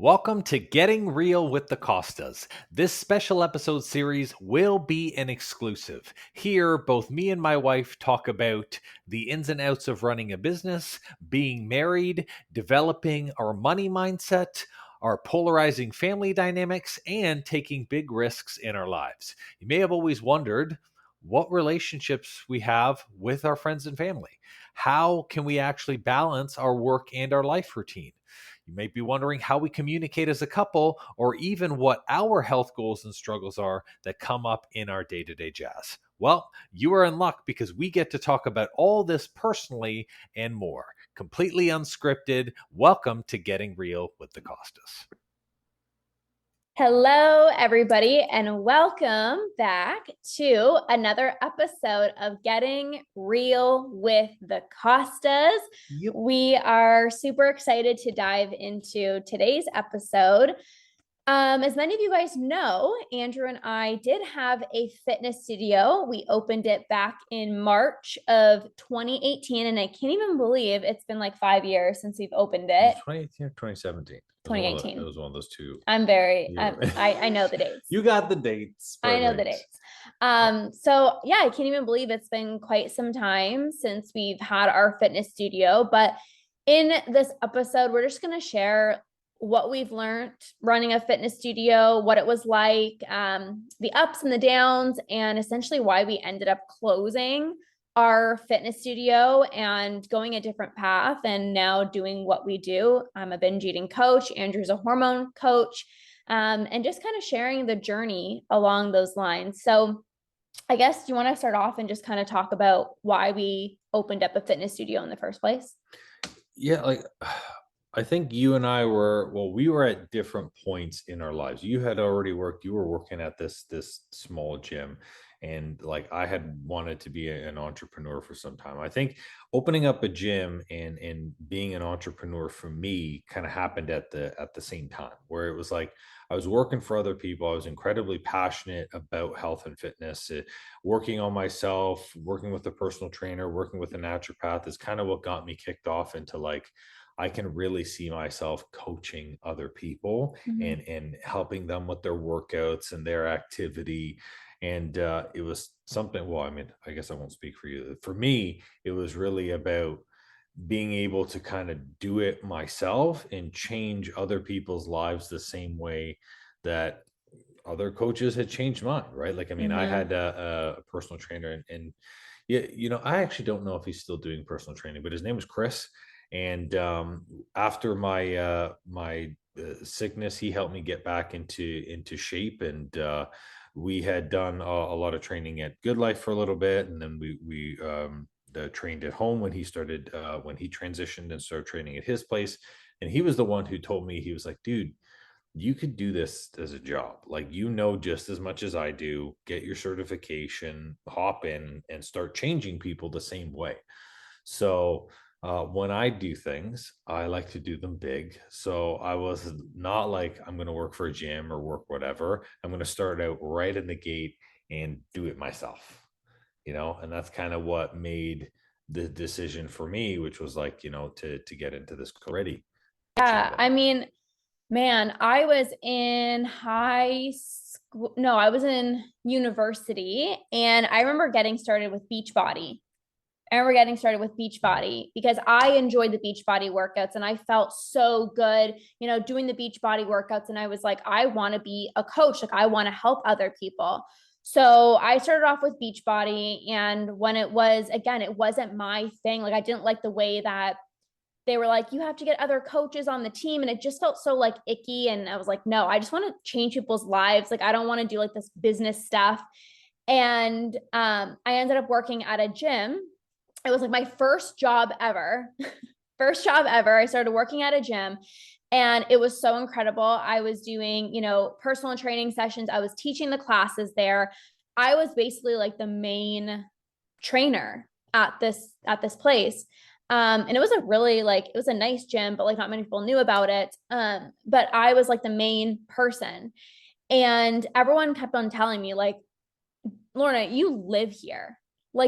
Welcome to Getting Real with the Costas. This special episode series will be an exclusive. Here, both me and my wife talk about the ins and outs of running a business, being married, developing our money mindset, our polarizing family dynamics, and taking big risks in our lives. You may have always wondered what relationships we have with our friends and family. How can we actually balance our work and our life routine? You may be wondering how we communicate as a couple, or even what our health goals and struggles are that come up in our day-to-day jazz. Well, you are in luck because we get to talk about all this personally and more. Completely unscripted. Welcome to Getting Real with the Costas. Hello, everybody, and welcome back to another episode of Getting Real with the Costas. Yep. We are super excited to dive into today's episode. As many of you guys know, Andrew and I did have a fitness studio. We opened it back in March of 2018, and I can't even believe it's been like 5 years since we've opened it. 2018 or 2017? 2018. It was one of those two. I know the dates. You got the dates. I know the dates. So yeah, I can't even believe it's been quite some time since we've had our fitness studio. But in this episode, we're just going to share what we've learned running a fitness studio, what it was like, the ups and the downs, and essentially why we ended up closing our fitness studio and going a different path and now doing what we do. I'm a binge eating coach. Andrew's a hormone coach. And just kind of sharing the journey along those lines. So I guess you want to start off and just kind of talk about why we opened up a fitness studio in the first place? Yeah, I think you and I we were at different points in our lives. You had already you were working at this small gym, and I had wanted to be an entrepreneur for some time. I think opening up a gym and being an entrepreneur for me kind of happened at the same time, where it was like I was working for other people. I was incredibly passionate about health and fitness, working on myself, working with a personal trainer, working with a naturopath is kind of what got me kicked off into I can really see myself coaching other people and helping them with their workouts and their activity. And it was something, well, I mean, I guess I won't speak for you. For me, it was really about being able to kind of do it myself and change other people's lives the same way that other coaches had changed mine, right? I had a personal trainer and yeah, I actually don't know if he's still doing personal training, but his name was Chris. And after my sickness, he helped me get back into shape. And we had done a lot of training at Good Life for a little bit, and then we trained at home when he started when he transitioned and started training at his place. And he was the one who told me, he was like, "Dude, you could do this as a job. Just as much as I do. Get your certification, hop in, and start changing people the same way." So when I do things, I like to do them big. So I was not like, I'm going to work for a gym or work whatever. I'm going to start out right in the gate and do it myself, and that's kind of what made the decision for me, which was to get into this already. Yeah. I mean, man, I was in high school. No, I was in university, and I remember getting started with Beachbody. Because I enjoyed the Beachbody workouts and I felt so good, doing the Beachbody workouts. And I was like, I want to be a coach. I want to help other people. So I started off with Beachbody. And when it wasn't my thing. I didn't like the way that they were like, you have to get other coaches on the team. And it just felt so icky. And I was like, no, I just want to change people's lives. I don't want to do this business stuff. And I ended up working at a gym. It was my first job ever. I started working at a gym and it was so incredible. I was doing, personal training sessions. I was teaching the classes there. I was basically the main trainer at this place. And it was it was a nice gym, but not many people knew about it. But I was the main person, and everyone kept on telling me Lorna, you live here.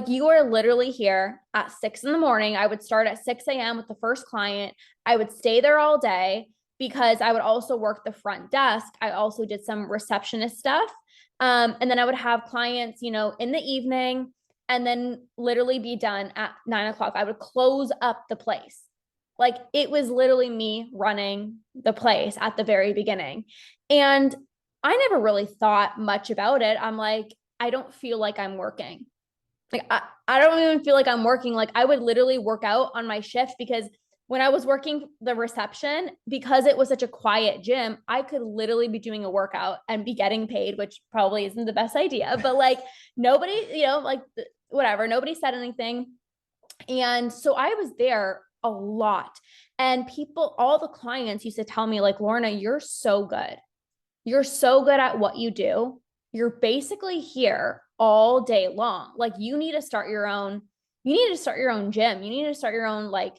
You are literally here at 6 a.m. I would start at 6 a.m. with the first client. I would stay there all day because I would also work the front desk. I also did some receptionist stuff. And then I would have clients, you know, in the evening and then literally be done at 9 o'clock. I would close up the place. Like it was literally me running the place at the very beginning. And I never really thought much about it. I'm like, I don't feel like I'm working. Like I don't even feel like I'm working. Like I would literally work out on my shift because when I was working the reception, because it was such a quiet gym, I could literally be doing a workout and be getting paid, which probably isn't the best idea. But like nobody, you know, like whatever, nobody said anything. And so I was there a lot. And people, all the clients used to tell me, like, Lorna, you're so good. You're so good at what you do. You're basically here all day long. Like you need to start your own, you need to start your own gym. You need to start your own like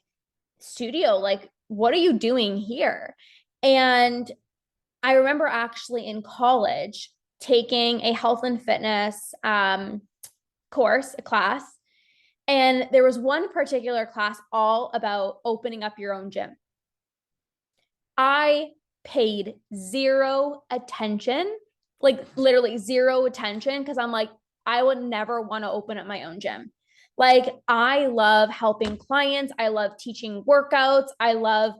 studio. Like, what are you doing here? And I remember actually in college taking a health and fitness course, a class. And there was one particular class all about opening up your own gym. I paid zero attention, like literally zero attention, because I'm like, I would never want to open up my own gym. Like, I love helping clients. I love teaching workouts. I love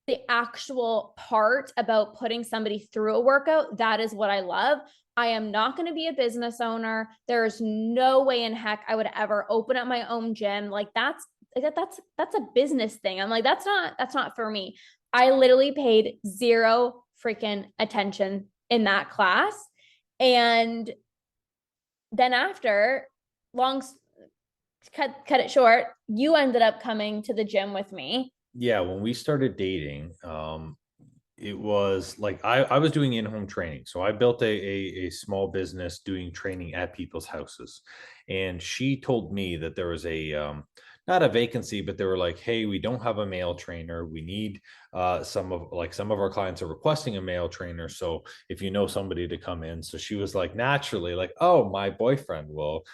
the actual part about putting somebody through a workout. That is what I love. I am not going to be a business owner. There is no way in heck I would ever open up my own gym. Like that's a business thing. I'm like, that's not for me. I literally paid zero freaking attention in that class. And then after, long cut it short, you ended up coming to the gym with me. Yeah, when we started dating, it was like I was doing in-home training. So I built a small business doing training at people's houses. And she told me that there was a not a vacancy, but they were like, hey, we don't have a male trainer. We need some of our clients are requesting a male trainer. So if you know somebody to come in. So she was like naturally like, oh, my boyfriend will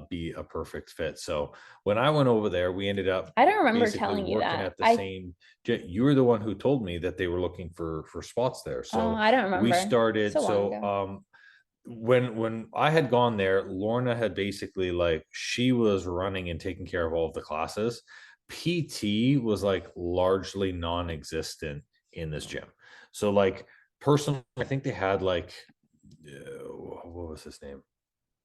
be a perfect fit. So when I went over there, we ended up I don't remember basically telling you working that. at the same. You were the one who told me that they were looking for spots there. Oh, So I don't we remember. started. So long So ago. when I had gone there, Lorna had basically like she was running and taking care of all of the classes. PT was like largely non-existent in this gym. So like personally, I think they had like what was his name?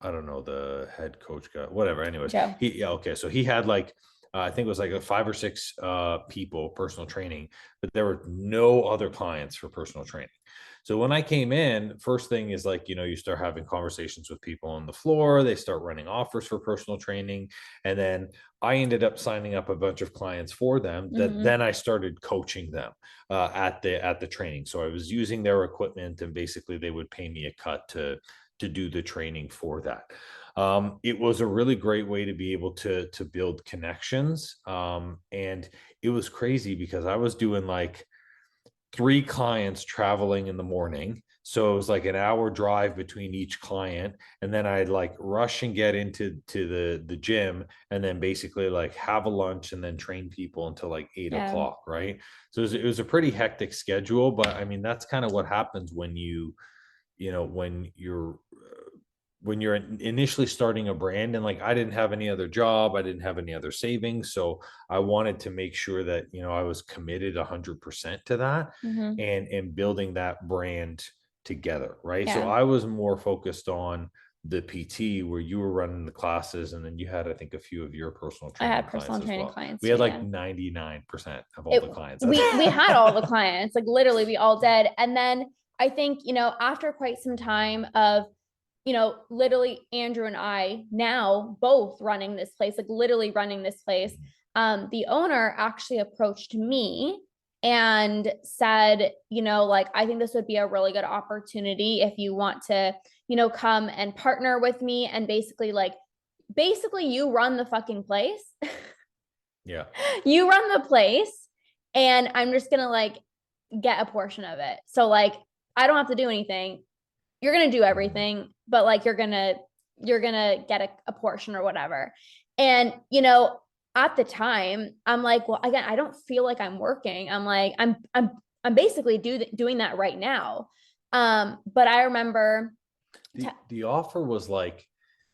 I don't know, the head coach guy, whatever. Anyways, Joe. yeah, okay. So he had like I think it was like a 5 or 6 people personal training, but there were no other clients for personal training. So when I came in, first thing is like, you start having conversations with people on the floor, they start running offers for personal training. And then I ended up signing up a bunch of clients for them that Mm-hmm. then I started coaching them at the training. So I was using their equipment and basically they would pay me a cut to do the training for that. It was a really great way to be able to build connections. And it was crazy because I was doing like 3 clients traveling in the morning. So it was like an hour drive between each client. And then I'd like rush and get into the gym and then basically like have a lunch and then train people until like eight Yeah. o'clock. Right. So it was a pretty hectic schedule. But I mean, that's kind of what happens when when you're initially starting a brand. And like I didn't have any other job, I didn't have any other savings, so I wanted to make sure that I was committed 100% to that Mm-hmm. and building that brand together, right? So Yeah. I was more focused on the PT where you were running the classes, and then you had I think a few of your personal I training had clients personal as training well. clients We too. had like Yeah. 99% of all it the clients. we had all the clients, like literally we all did. And then I think, after quite some time of, literally Andrew and I now both running this place, like literally running this place, the owner actually approached me and said, like, I think this would be a really good opportunity if you want to, come and partner with me. And basically you run the fucking place. Yeah. You run the place and I'm just gonna like get a portion of it. So like I don't have to do anything. You're gonna do Mhm. everything, but like you're gonna get a portion or whatever. And at the time, I'm like, well, again, I don't feel like I'm working. I'm like, I'm I'm basically doing that right now. But I remember The offer was like,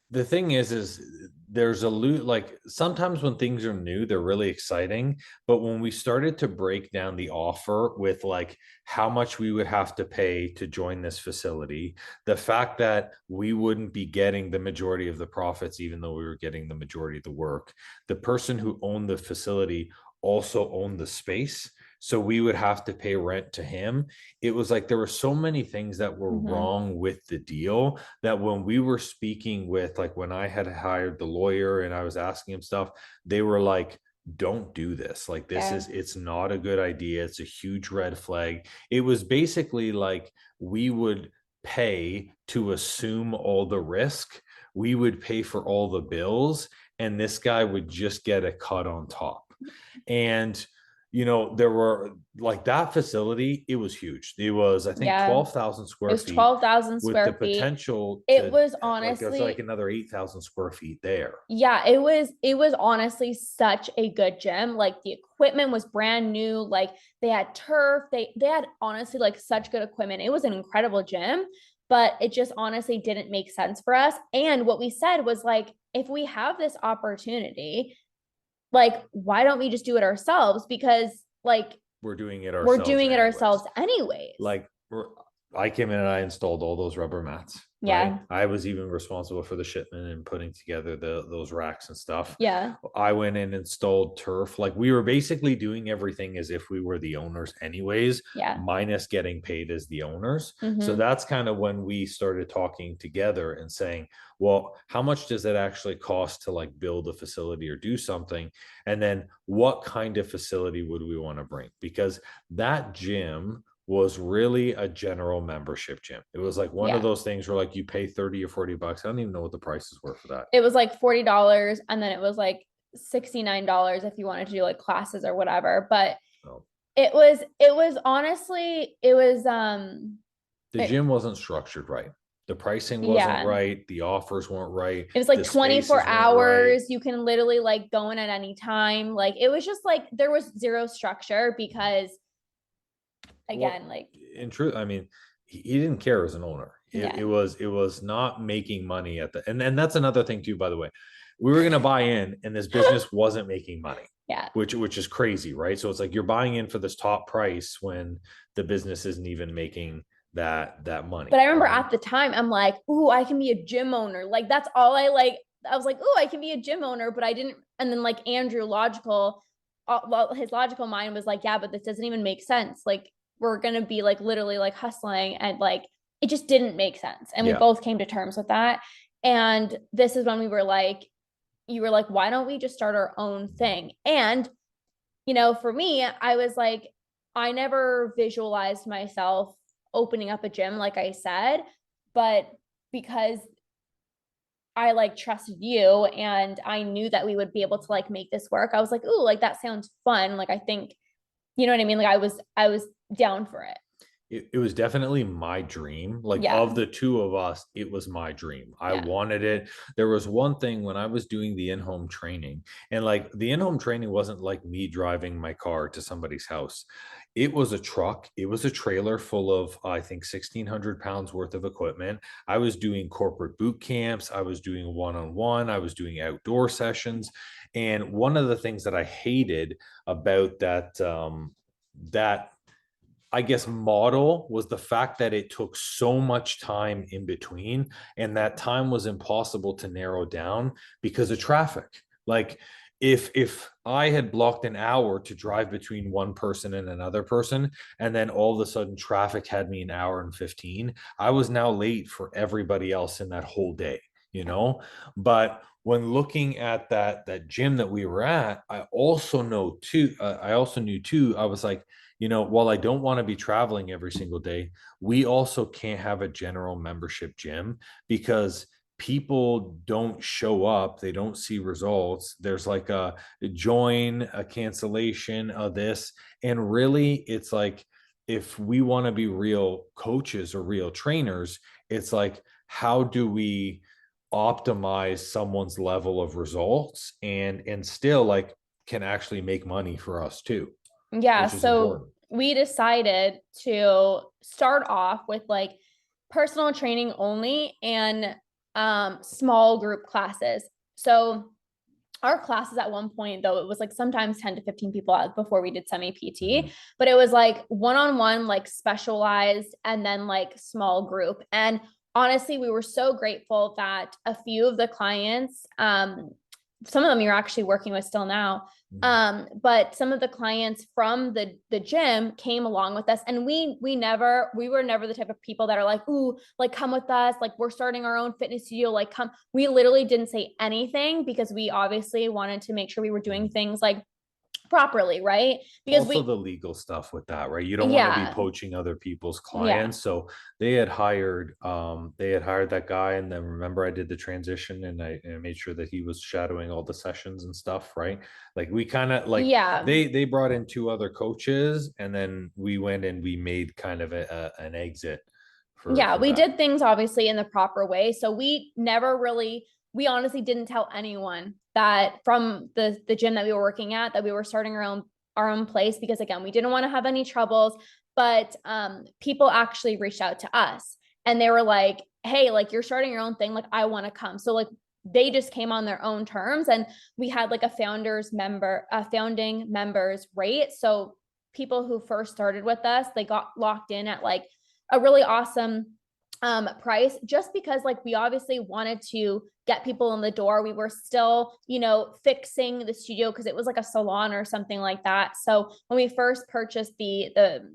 the thing is there's like sometimes when things are new, they're really exciting. But when we started to break down the offer with like how much we would have to pay to join this facility, the fact that we wouldn't be getting the majority of the profits, even though we were getting the majority of the work, the person who owned the facility also owned the space. So we would have to pay rent to him. It was like there were so many things that were Mhm. wrong with the deal that when we were speaking with, like when I had hired the lawyer and I was asking him stuff, they were like, don't do this. Like, Yeah. it's not a good idea. It's a huge red flag. It was basically like we would pay to assume all the risk, we would pay for all the bills, and this guy would just get a cut on top. And there were like that facility, it was huge. It was, I think, Yeah. 12,000 It square was feet 12,000 with the square feet. potential It to, was like, there's like honestly, another 8,000 square feet there. yeah, it was honestly such a good gym. Like the equipment was brand new. Like they had turf. They had honestly like such good equipment. It was an incredible gym, but it just honestly didn't make sense for us. And what we said was like, if we have this opportunity, like why don't we just do it ourselves? Because like We're doing it we're ourselves doing it anyways. ourselves anyways. Like, I came in and I installed all those rubber mats, right? Yeah. I was even responsible for the shipment and putting together those racks and stuff. Yeah. I went in and installed turf. Like, we were basically doing everything as if we were the owners anyways, Yeah. minus getting paid as the owners. So Mm-hmm. that's kind of when we started talking together and saying, well, how much does it actually cost to like build a facility or do something? And then what kind of facility would we want to bring? Because that gym was really a general membership gym. It was like one of Yeah. those things where like you pay 30 or 40 bucks. I don't even know what the prices were for that. It was like $40 and then it was like $69 if you wanted to do like classes or whatever. But So it was honestly, it was the gym wasn't structured right. The pricing wasn't yeah. right. The offers weren't right. It was like The 24 spaces weren't right. hours. You can literally like go in at any time. Like it was just like there was zero structure because Well, again, like in truth, I mean, he didn't care as an owner. yeah. It was not making money at the, and that's another thing too, by the way. We were gonna buy in and this business wasn't making money, Yeah. which is crazy, right? So it's like you're buying in for this top price when the business isn't even making that money, But I remember right? at the time, I'm like, ooh, I can be a gym owner. Like that's all I like. I was like, ooh, I can be a gym owner, but I didn't. And then like Andrew, his logical mind was like, yeah, but this doesn't even make sense. Like we're gonna be like literally like hustling, and like it just didn't make sense. And we Yeah. both came to terms with that. And this is when we were like, you were like, why don't we just start our own thing? And for me, I was like, I never visualized myself opening up a gym, like I said, but because I like trusted you and I knew that we would be able to like make this work, I was like, ooh, like that sounds fun. Like I think, you know what I mean? Like I was down for it. It was definitely my dream. Like, Yeah. of the two of us, it was my dream. I Yeah. wanted it. There was one thing when I was doing the in-home training, and like the in-home training wasn't like me driving my car to somebody's house. It was a truck. It was a trailer full of, I think, 1,600 pounds worth of equipment. I was doing corporate boot camps. I was doing one-on-one. I was doing outdoor sessions. And one of the things that I hated about that I guess model was the fact that it took so much time in between, and that time was impossible to narrow down because of traffic. Like, if I had blocked an hour to drive between one person and another person, and then all of a sudden traffic had me an hour and 15, I was now late for everybody else in that whole day, you know? But when looking at that gym that we were at, I also knew too, I was like, while I don't want to be traveling every single day, we also can't have a general membership gym because people don't show up, they don't see results. There's like a join, a cancellation of this. And really, it's like, if we want to be real coaches or real trainers, it's like, how do we optimize someone's level of results and still like can actually make money for us too, Yeah. which is So important. we decided to start off with like personal training only and small group classes. So our classes at one point, though, it was like sometimes 10 to 15 people out before we did semi PT, but it was like one-on-one, like specialized, and then like small group. And honestly, we were so grateful that a few of the clients, some of them you're actually working with still now, but some of the clients from the gym came along with us, and we were never the type of people that are like, ooh, like come with us, like we're starting our own fitness studio, like come. We literally didn't say anything because we obviously wanted to make sure we were doing things like properly, right? Because Also the legal stuff with that, right? You don't want to be yeah, poaching other people's yeah, clients. So they had hired that guy, and then remember I did the transition, and I made sure that he was shadowing all the sessions and stuff, right? Like we kind of like yeah. they brought in two other coaches, and then we went and we made kind of an exit Yeah, for we that. did things obviously in the proper way. So we never really, we honestly didn't tell anyone that from the gym that we were working at that we were starting our own place, because again, we didn't want to have any troubles. But people actually reached out to us and they were like, "Hey, like you're starting your own thing. Like I want to come." So like they just came on their own terms, and we had like a founding members rate. So people who first started with us, they got locked in at like a really awesome price, just because like we obviously wanted to get people in the door. We were still, fixing the studio because it was like a salon or something like that. So when we first purchased the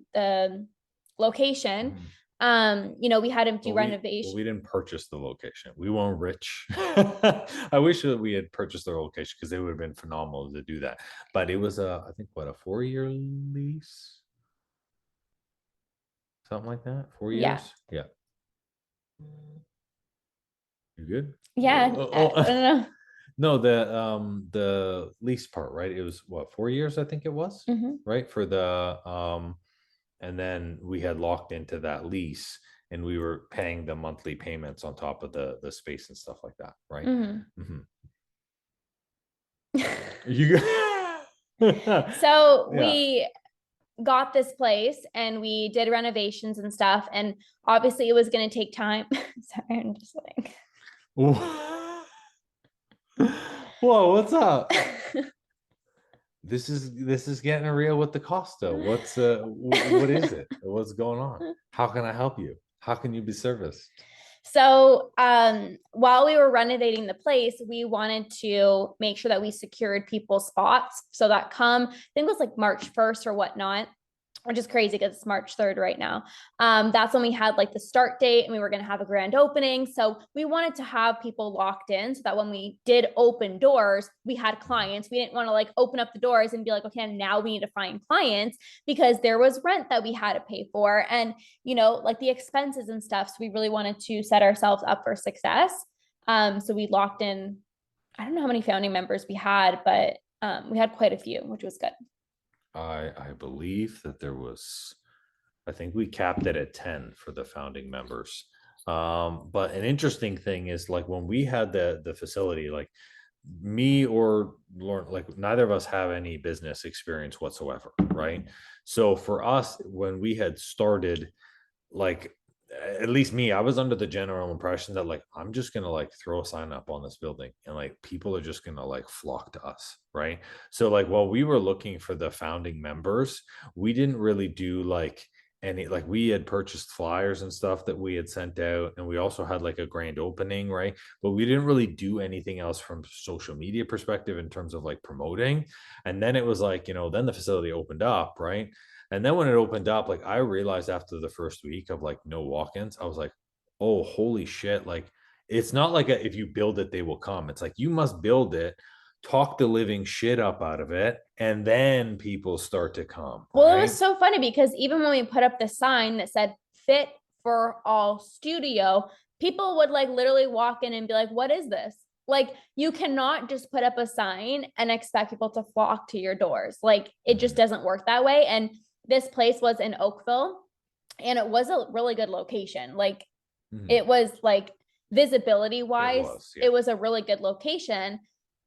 location, Mhm. we had to do Well, renovation. we didn't purchase the location. We weren't rich. I wish that we had purchased the location because it would have been phenomenal to do that. But it was I think what, a 4-year lease, something like that. Four Yeah. years. Yeah. You good? Yeah. I don't know. No, the lease part, right? It was what, 4 years, I think it was, Mm-hmm. right? For the and then we had locked into that lease, and we were paying the monthly payments on top of the space and stuff like that, right? Mm-hmm. Hmm. You So yeah. we got this place and we did renovations and stuff. And obviously it was going to take time. Sorry, I'm just like, Whoa, what's up? This is getting real with the Costa. What is it? What's going on? How can I help you? How can you be serviced? so while we were renovating the place, we wanted to make sure that we secured people's spots so that come, I think it was like March 1st or whatnot, which is crazy because it's March 3rd right now. That's when we had like the start date and we were going to have a grand opening. So we wanted to have people locked in so that when we did open doors, we had clients. We didn't want to like open up the doors and be like, okay, now we need to find clients, because there was rent that we had to pay for and, like the expenses and stuff. So we really wanted to set ourselves up for success. So we locked in, I don't know how many founding members we had, but we had quite a few, which was good. I believe that there was, I think we capped it at 10 for the founding members. But an interesting thing is, like, when we had the facility, like me or Lauren, like neither of us have any business experience whatsoever, right? So for us, when we had started, like, at least me, I was under the general impression that like I'm just gonna like throw a sign up on this building, and like people are just gonna like flock to us, right? So like while we were looking for the founding members, we didn't really do like any, like we had purchased flyers and stuff that we had sent out, and we also had like a grand opening, right? But we didn't really do anything else from social media perspective in terms of like promoting. And then it was like, then the facility opened up, right? And then when it opened up, like I realized after the first week of like no walk-ins, I was like, oh, holy shit. Like it's not like if you build it, they will come. It's like you must build it, talk the living shit up out of it, and then people start to come, Well, it was right? so funny because even when we put up the sign that said fit for all studio, people would like literally walk in and be like, what is this? Like, you cannot just put up a sign and expect people to flock to your doors. Like, it just Mhm, doesn't work that way. And this place was in Oakville and it was a really good location. Like, mhm. it was like visibility It wise, was, yeah. it was a really good location.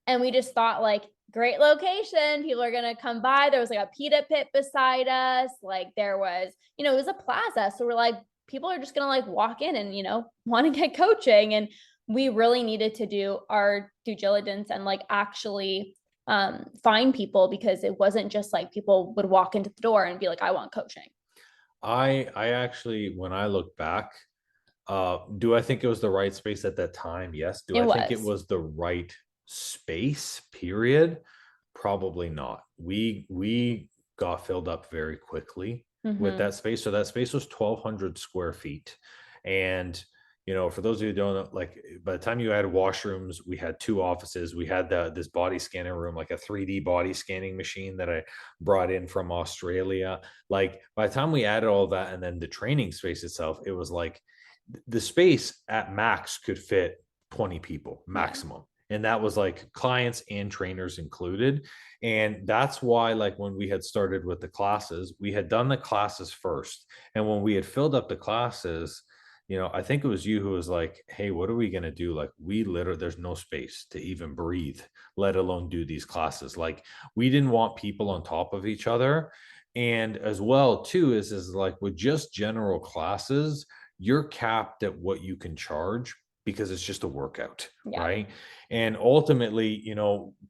And we just thought like, great location. People are going to come by. There was like a pita pit beside us. Like there was, it was a plaza. So we're like, people are just going to like walk in and, want to get coaching. And we really needed to do our due diligence and like actually find people, because it wasn't just like people would walk into the door and be like, I want coaching. I actually, when I look back, do I think it was the right space at that time? Yes. Do It I think it was. was the right space, period? Probably not. We got filled up very quickly with Mm-hmm. that space. So that space was 1,200 square feet. And for those of you who don't know, like by the time you had washrooms, we had two offices. We had this body scanner room, like a 3D body scanning machine that I brought in from Australia. Like by the time we added all that, and then the training space itself, it was like the space at max could fit 20 people Yeah. maximum. And that was like clients and trainers included. And that's why, like, when we had started with the classes, we had done the classes first. And when we had filled up the classes, I think it was you who was like, hey, what are we going to do? Like, we literally, there's no space to even breathe, let alone do these classes. Like, we didn't want people on top of each other. And as well, too, is like with just general classes, you're capped at what you can charge because it's just a workout, Yeah. right? And ultimately,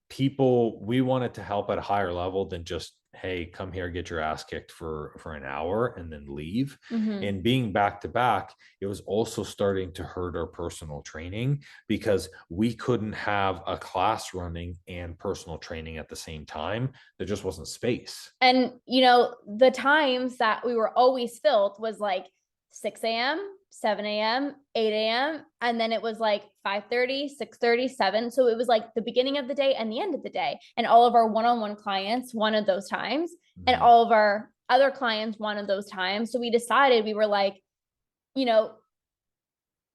people, we wanted to help at a higher level than just, hey, come here, get your ass kicked for an hour and then leave. Mm-hmm. And being back to back, it was also starting to hurt our personal training because we couldn't have a class running and personal training at the same time. There just wasn't space. And, the times that we were always filled was like 6 a.m., 7 a.m., 8 a.m. And then it was like 5:30, 6:30, 7. So it was like the beginning of the day and the end of the day. And all of our one-on-one clients wanted those times. And Mhm. all of our other clients wanted those times. So we decided, we were like, you know,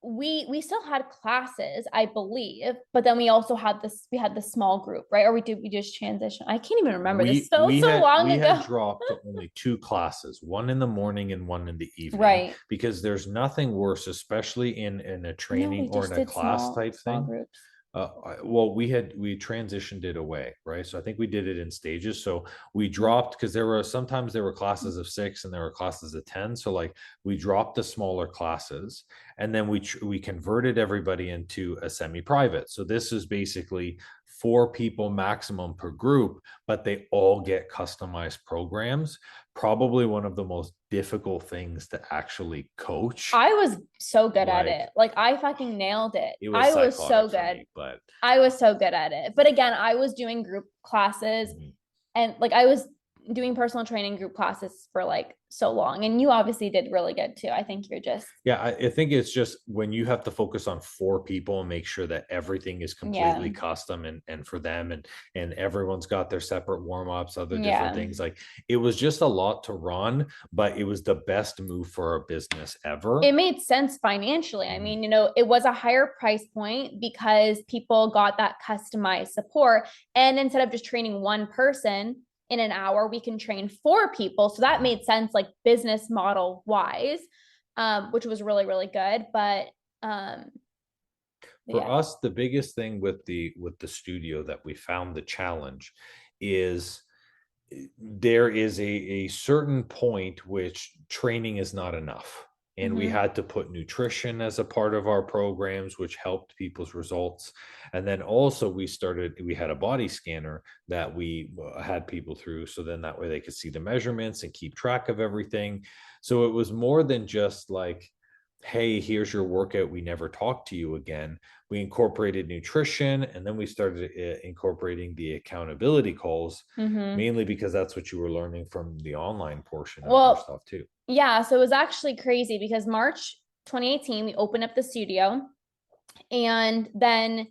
we still had classes, I believe, but then we also had the small group, right? Or we just transition. I can't even remember. This we so we so had long we had ago. dropped to only two classes, one in the morning and one in the evening, Right. because there's nothing worse, especially in a No, training we or just in a did class type small thing. groups. Well, we transitioned it away, right? So I think we did it in stages. So we Mm. dropped, because sometimes there were classes of 6 and there were classes of 10. So like we dropped the smaller classes, and then we converted everybody into a semi-private. So this is basically 4 people maximum per group, but they all get customized programs. Probably one of the most difficult things to actually coach. I was so good at Like, it. Like I fucking nailed it. it was I was so psychotic for good. me, but I was so good at it. But again, I was doing group classes, mhm. and like I was doing personal training group classes for like so long. And you obviously did really good too. I think you're just, Yeah, I think it's just when you have to focus on 4 people and make sure that everything is yeah. completely custom and for them, and everyone's got their separate warm-ups, other different Yeah. things. Like, it was just a lot to run, but it was the best move for our business ever. It made sense financially. I Mhm. mean, it was a higher price point because people got that customized support. And instead of just training one person in an hour, we can train 4 people. So that made sense, like business model wise, which was really, really good. But For yeah. us, the biggest thing with the studio that we found the challenge is, there is a certain point which training is not enough. And we Mm-hmm. had to put nutrition as a part of our programs, which helped people's results. And then also we had a body scanner that we had people through. So then that way they could see the measurements and keep track of everything. So it was more than just like, hey, here's your workout, we never talk to you again. We incorporated nutrition, and then we started incorporating the accountability calls, Mm-hmm. mainly because that's what you were learning from the online portion of our Well, stuff too. yeah. So it was actually crazy because March 2018, we opened up the studio. And then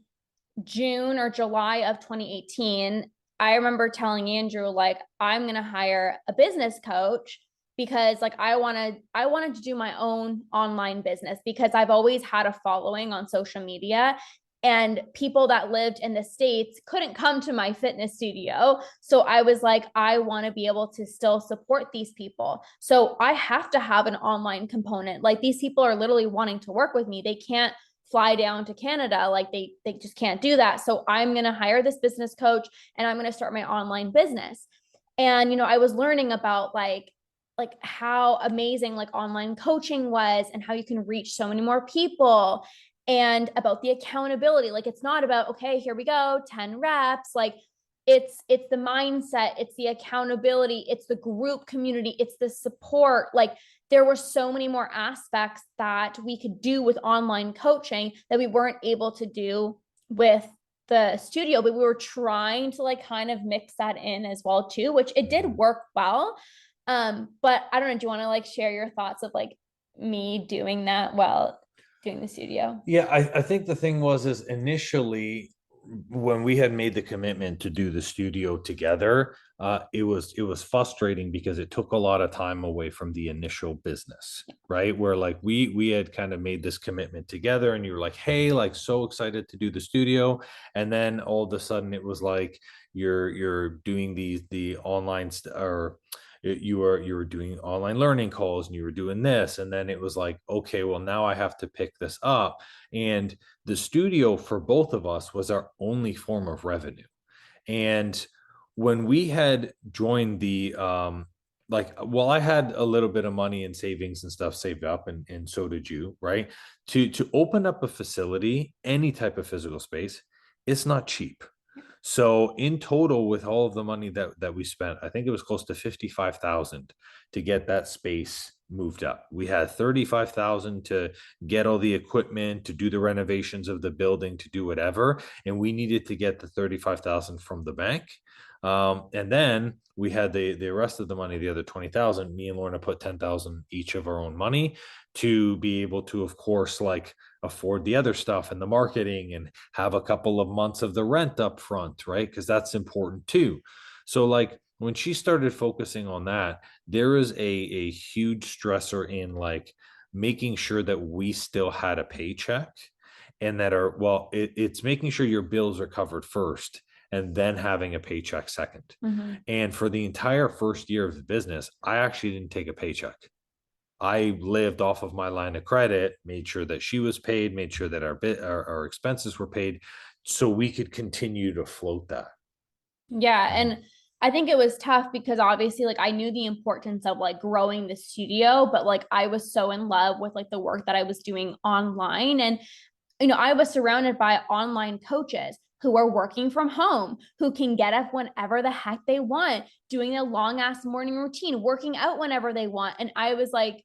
June or July of 2018, I remember telling Andrew, like, I'm going to hire a business coach because like I wanted to do my own online business because I've always had a following on social media, and people that lived in the States couldn't come to my fitness studio. So I was like, I want to be able to still support these people. So I have to have an online component. Like these people are literally wanting to work with me. They can't fly down to Canada. Like they just can't do that. So I'm going to hire this business coach and I'm going to start my online business. And, I was learning about like how amazing like online coaching was and how you can reach so many more people and about the accountability. Like it's not about, okay, here we go, 10 reps. Like it's the mindset, it's the accountability, it's the group community, it's the support. Like there were so many more aspects that we could do with online coaching that we weren't able to do with the studio, but we were trying to like kind of mix that in as well too, which it did work well. But I don't know, do you want to like share your thoughts of like me doing that while doing the studio? Yeah, I think the thing was is initially when we had made the commitment to do the studio together, it was frustrating because it took a lot of time away from the initial business, right? Where like we had kind of made this commitment together, and you were like, hey, like so excited to do the studio, and then all of a sudden it was like you're doing the online or you were doing online learning calls and you were doing this, and then it was like, okay, well now I have to pick this up. And the studio for both of us was our only form of revenue. And when we had joined the like, well, I had a little bit of money and savings and stuff saved up, and so did you, right? To open up a facility, any type of physical space, it's not cheap. So in total, with all of the money that we spent, I think it was close to 55,000 to get that space moved up. We had 35,000 to get all the equipment, to do the renovations of the building, to do whatever, and we needed to get the 35,000 from the bank. And then we had the rest of the money, the other 20,000. Me and Lorna put 10,000 each of our own money to be able to, of course, like afford the other stuff and the marketing and have a couple of months of the rent up front, right? Because that's important too. So like when she started focusing on that, there is a huge stressor in like making sure that we still had a paycheck, and that are, well, it's making sure your bills are covered first and then having a paycheck second. Mm-hmm. And for the entire first year of the business, I actually didn't take a paycheck. I lived off of my line of credit, made sure that she was paid, made sure that our expenses were paid, so we could continue to float that. Yeah. Mhm. And I think it was tough because obviously, like, I knew the importance of like growing the studio, but like, I was so in love with like the work that I was doing online. And, I was surrounded by online coaches who are working from home, who can get up whenever the heck they want, doing a long ass morning routine, working out whenever they want. And I was like,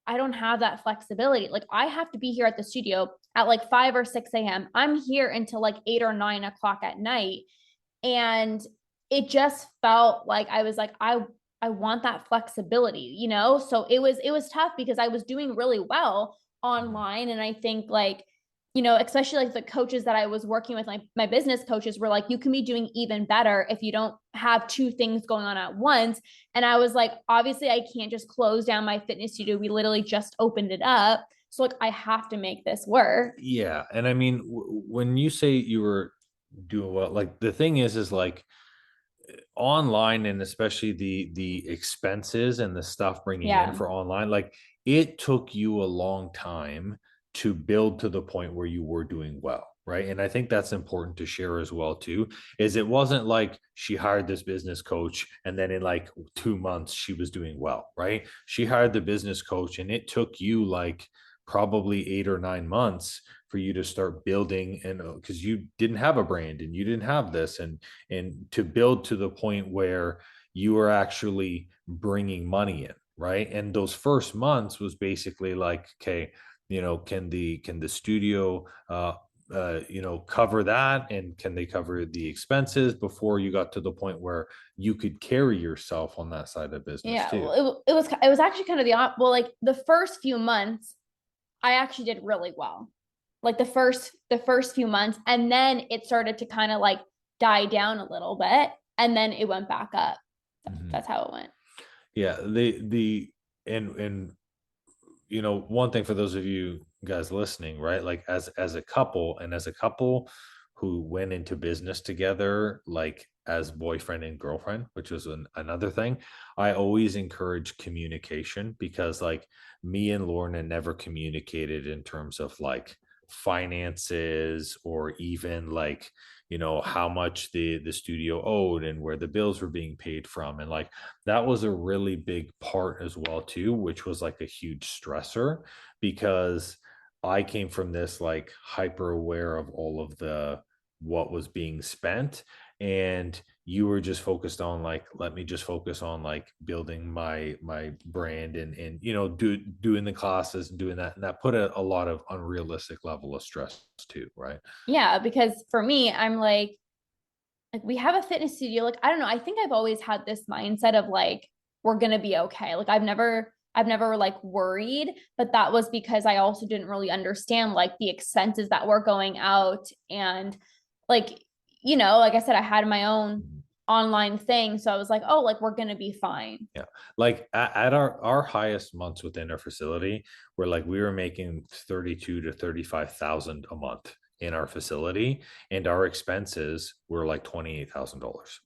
I don't have that flexibility. Like, I have to be here at the studio at like 5 or 6 a.m. I'm here until like 8 or 9 o'clock at night. And it just felt like I was like, I want that flexibility. So it was tough because I was doing really well online. And I think like, especially like the coaches that I was working with, like my business coaches were like, you can be doing even better if you don't have two things going on at once. And I was like, obviously I can't just close down my fitness studio. We literally just opened it up. So like I have to make this work. Yeah, and I mean, when you say you were doing well, like the thing is like online, and especially the expenses and the stuff bringing in Yeah. for online, like it took you a long time to build to the point where you were doing well, right? And I think that's important to share as well too, is it wasn't like she hired this business coach and then in like 2 months she was doing well, right? She hired the business coach and it took you like probably 8 or 9 months for you to start building, and because you didn't have a brand and you didn't have this, and to build to the point where you are actually bringing money in, right? And those first months was basically like, okay, can the studio cover that, and can they cover the expenses before you got to the point where you could carry yourself on that side of business Yeah, too. well, it was actually kind of well, like the first few months, I actually did really well. Like the first few months, and then it started to kind of like die down a little bit, and then it went back up. Mhm. That's how it went. Yeah, the and one thing for those of you guys listening, right? Like as a couple, and as a couple who went into business together, like as boyfriend and girlfriend, which was another thing, I always encourage communication, because like me and Lorna never communicated in terms of like finances, or even like, how much the studio owed and where the bills were being paid from. And like that was a really big part as well too, which was like a huge stressor, because I came from this like hyper aware of all of the what was being spent, and you were just focused on like, let me just focus on like building my brand, and doing the classes and doing that, and that put a lot of unrealistic level of stress too, right? Yeah, because for me, I'm like we have a fitness studio. Like, I don't know. I think I've always had this mindset of like, we're gonna be okay. Like I've never like worried, but that was because I also didn't really understand like the expenses that were going out. And like, like I said, I had my own Mhm. online thing. So I was like, oh, like we're gonna be fine. Yeah. Like at our highest months within our facility, where like we were making 32 to 35,000 a month in our facility, and our expenses were like $28,000.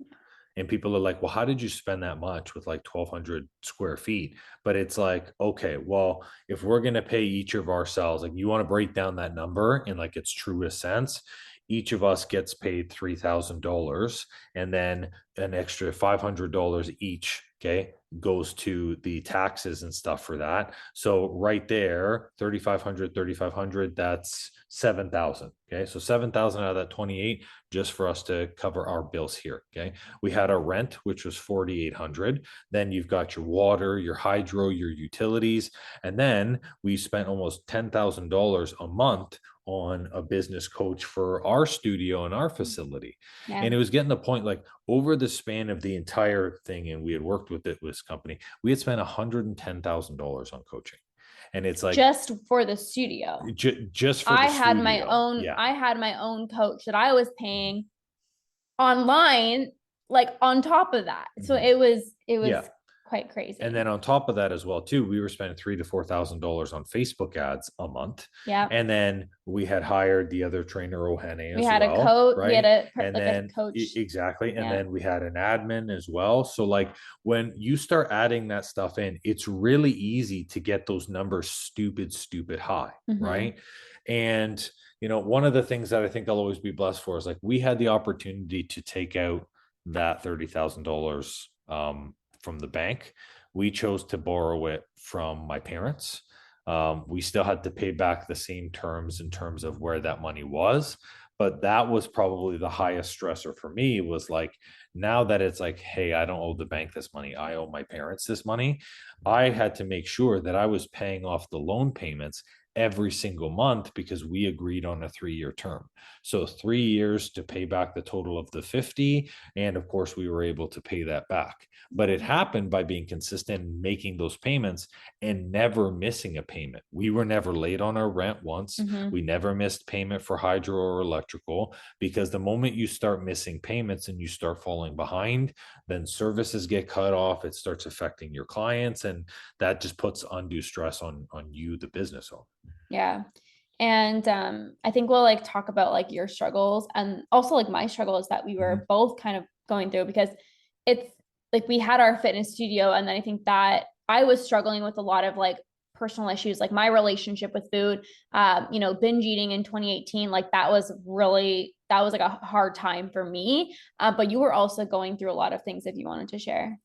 And people are like, well, how did you spend that much with like 1,200 square feet? But it's like, okay, well, if we're going to pay each of ourselves, like you want to break down that number in like its truest sense, each of us gets paid $3,000, and then an extra $500 each, okay, goes to the taxes and stuff for that. So right there, 3,500, that's 7,000. Okay. So 7,000 out of that 28 just for us to cover our bills here. Okay. We had our rent, which was 4,800. Then you've got your water, your hydro, your utilities. And then we spent almost $10,000 a month on a business coach for our studio and our facility. Yeah. And it was getting the point like over the span of the entire thing, and we had worked with this company, we had spent $110,000 on coaching. And it's like Just for the studio. just for the I had my studio. own, Yeah. I had my own coach that I was paying online, like on top of that. So Mhm. it was Yeah. quite And crazy. then on top of that as well, too, we were spending $3,000 to $4,000 on Facebook ads a month. Yeah. And then we had hired the other trainer, Ohene, We as had a well, coach, we had right? a And like a then coach. exactly. And Yeah. then we had an admin as well. So like when you start adding that stuff in, it's really easy to get those numbers stupid high, Mm-hmm. right? And one of the things that I think I'll always be blessed for is like we had the opportunity to take out that $30,000 from the bank. We chose to borrow it from my parents. We still had to pay back the same terms in terms of where that money was. But that was probably the highest stressor for me, was like, now that it's like, hey, I don't owe the bank this money, I owe my parents this money. I had to make sure that I was paying off the loan payments every single month, because we agreed on a 3-year term. So 3 years to pay back the total of the 50. And of course, we were able to pay that back. But it happened by being consistent and making those payments and never missing a payment. We were never late on our rent once. Mm-hmm. We never missed payment for hydro or electrical, because the moment you start missing payments and you start falling behind, then services get cut off. It starts affecting your clients, and that just puts undue stress on you, the business owner. Yeah. And I think we'll like talk about like your struggles and also like my struggles that we Mhm. were both kind of going through, because it's like we had our fitness studio, and then I think that I was struggling with a lot of like personal issues, like my relationship with food, binge eating in 2018, like that was like a hard time for me. But you were also going through a lot of things if you wanted to share.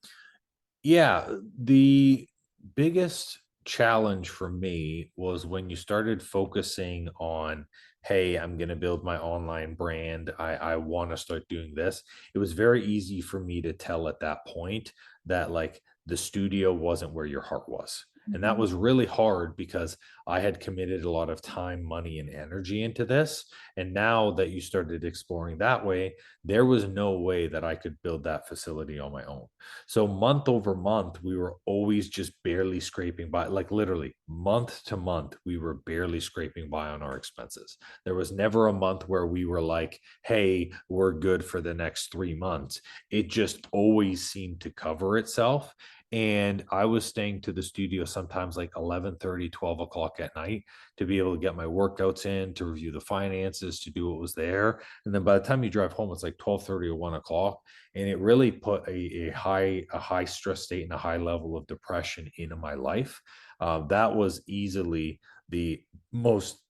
Yeah, the biggest challenge for me was when you started focusing on, hey, I'm going to build my online brand. I want to start doing this. It was very easy for me to tell at that point that like the studio wasn't where your heart was. And that Mm-hmm. was really hard because I had committed a lot of time, money, and energy into this. And now that you started exploring that way, there was no way that I could build that facility on my own. So month over month, we were always just barely scraping by, like literally month to month, we were barely scraping by on our expenses. There was never a month where we were like, hey, we're good for the next 3 months. It just always seemed to cover itself. And I was staying to the studio sometimes like 11:30, 12 o'clock at night to be able to get my workouts in, to review the finances, to do what was there. And then by the time you drive home, it's like 12:30 or 1 o'clock, and it really put a high stress state and a high level of depression into my life. That was easily the most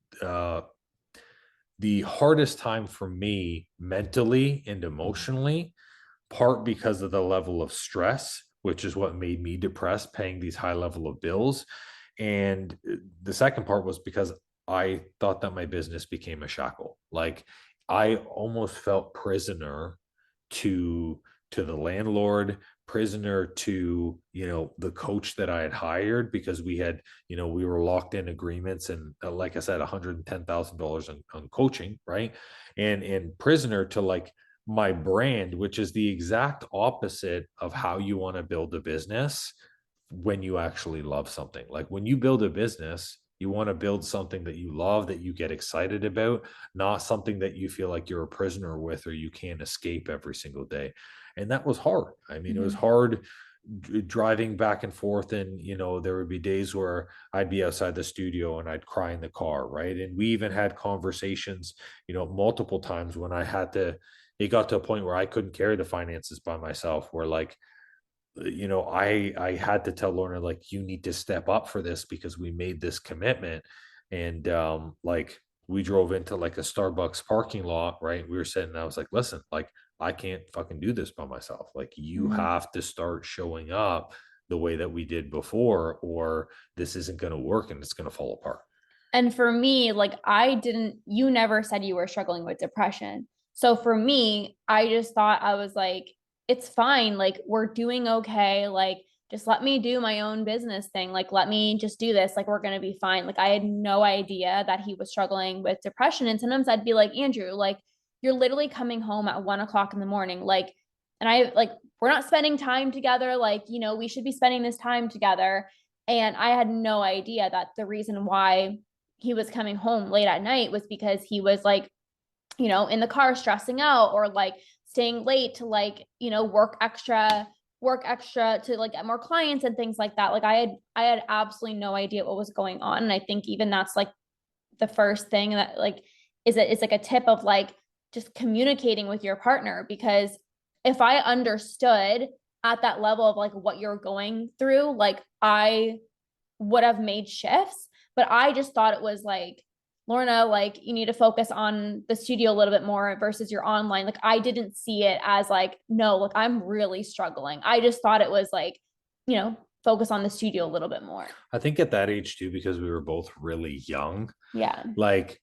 the hardest time for me mentally and emotionally, part because of the level of stress, which is what made me depressed, paying these high level of bills. And the second part was because I thought that my business became a shackle. Like I almost felt prisoner to the landlord, prisoner to, the coach that I had hired, because we had, we were locked in agreements, and like I said, $110,000 on coaching, right? And prisoner to like my brand, which is the exact opposite of how you want to build a business when you actually love something. Like when you build a business, you want to build something that you love, that you get excited about, not something that you feel like you're a prisoner with or you can't escape every single day. And that was hard. I mean, it was Mhm. hard driving back and forth, and there would be days where I'd be outside the studio and I'd cry in the car, right? And we even had conversations, multiple times when I had to, it got to a point where I couldn't carry the finances by myself, where like, I had to tell Lorna, like, you need to step up for this because we made this commitment. And like we drove into like a Starbucks parking lot, right? We were sitting, I was like, listen, like I can't fucking do this by myself. Like you Mhm. have to start showing up the way that we did before, or this isn't going to work and it's going to fall apart. And for me, like you never said you were struggling with depression. So for me, I just thought I was like, it's fine. Like we're doing okay. Like just let me do my own business thing. Like let me just do this. Like we're going to be fine. Like I had no idea that he was struggling with depression. And sometimes I'd be like, Andrew, like you're literally coming home at 1 o'clock in the morning. Like, and I like, we're not spending time together. Like, we should be spending this time together. And I had no idea that the reason why he was coming home late at night was because he was like, in the car stressing out, or like staying late to like, work extra to like get more clients and things like that. Like I had absolutely no idea what was going on. And I think even that's like the first thing that like it's like a tip of like just communicating with your partner, because if I understood at that level of like what you're going through, like I would have made shifts, but I just thought it was like, Lorna, like you need to focus on the studio a little bit more versus your online. Like I didn't see it as like, no, like I'm really struggling. I just thought it was like, focus on the studio a little bit more. I think at that age too, because we were both really young, Yeah. like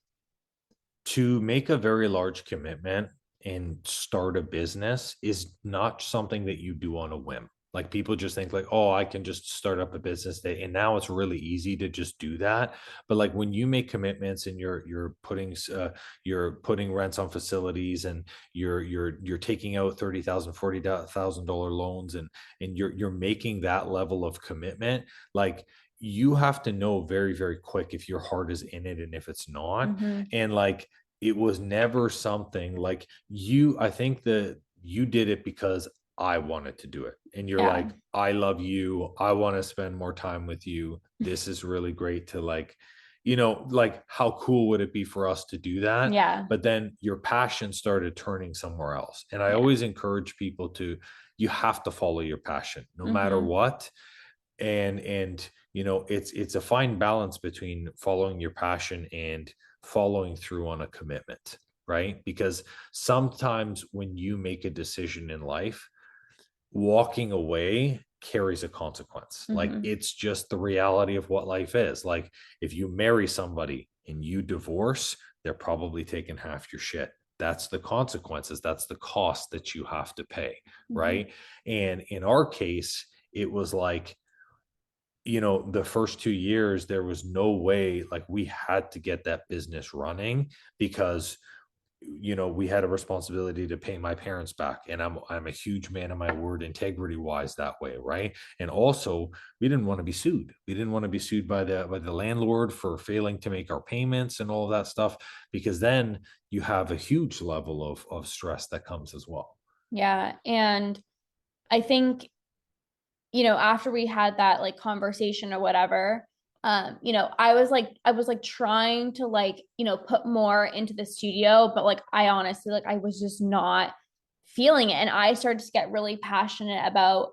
to make a very large commitment and start a business is not something that you do on a whim. Like people just think like, oh, I can just start up a business day. And now it's really easy to just do that. But like when you make commitments and you're putting rents on facilities, and you're taking out $30,000, $40,000 loans, and you're making that level of commitment, like you have to know very, very quick if your heart is in it and if it's not. Mm-hmm. And like it was never something like you, I think that you did it because I wanted to do it. And you're Yeah. like, I love you. I want to spend more time with you. This is really great to like, like how cool would it be for us to do that? Yeah. But then your passion started turning somewhere else. And I Yeah. always encourage people to, you have to follow your passion no matter Mm-hmm. what. And it's a fine balance between following your passion and following through on a commitment, right? Because sometimes when you make a decision in life, walking away carries a consequence. Like Mm-hmm. it's just the reality of what life is. Like if you marry somebody and you divorce, they're probably taking half your shit. That's the consequences. That's the cost that you have to pay, Mm-hmm. right? And in our case, it was like, the first 2 years, there was no way, like we had to get that business running because, we had a responsibility to pay my parents back. And I'm a huge man of my word, integrity wise that way. Right. And also we didn't want to be sued. We didn't want to be sued by the landlord for failing to make our payments and all of that stuff, because then you have a huge level of stress that comes as well. Yeah. And I think, after we had that like conversation or whatever, I was like trying to like, put more into the studio, but like I honestly like I was just not feeling it. And I started to get really passionate about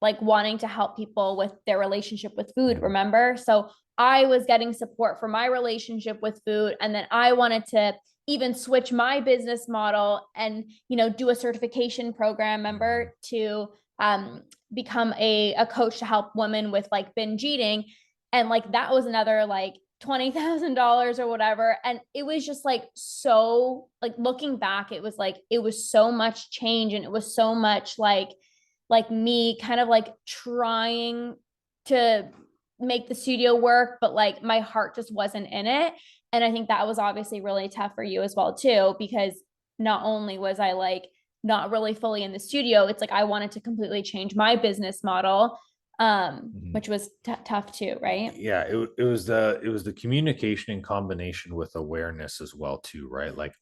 like wanting to help people with their relationship with food, Mhm. remember? So I was getting support for my relationship with food. And then I wanted to even switch my business model and, do a certification program, Mhm. member, to become a coach to help women with like binge eating. And like that was another like $20,000 or whatever. And it was just like, so like looking back, it was like, it was so much change. And it was so much like me kind of like trying to make the studio work, but like my heart just wasn't in it. And I think that was obviously really tough for you as well too, because not only was I like not really fully in the studio, it's like I wanted to completely change my business model, Mhm. which was tough too, right? Yeah, it was the communication in combination with awareness as well too, right? Like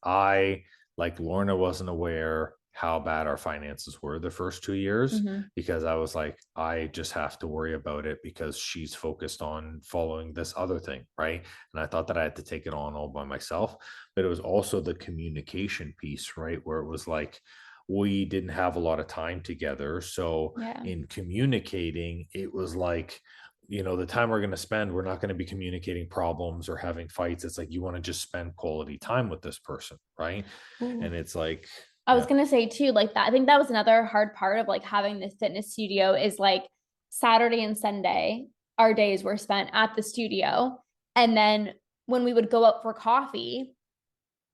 Lorna wasn't aware how bad our finances were the first 2 years, Mm-hmm. because I was like, I just have to worry about it because she's focused on following this other thing, right? And I thought that I had to take it on all by myself. But it was also the communication piece, right? Where it was like we didn't have a lot of time together. So Yeah. in communicating, it was like, the time we're going to spend, we're not going to be communicating problems or having fights. It's like you want to just spend quality time with this person, right? Ooh. And it's like, I was yeah. gonna say too, like that. I think that was another hard part of like having this fitness studio is like Saturday and Sunday, our days were spent at the studio. And then when we would go out for coffee,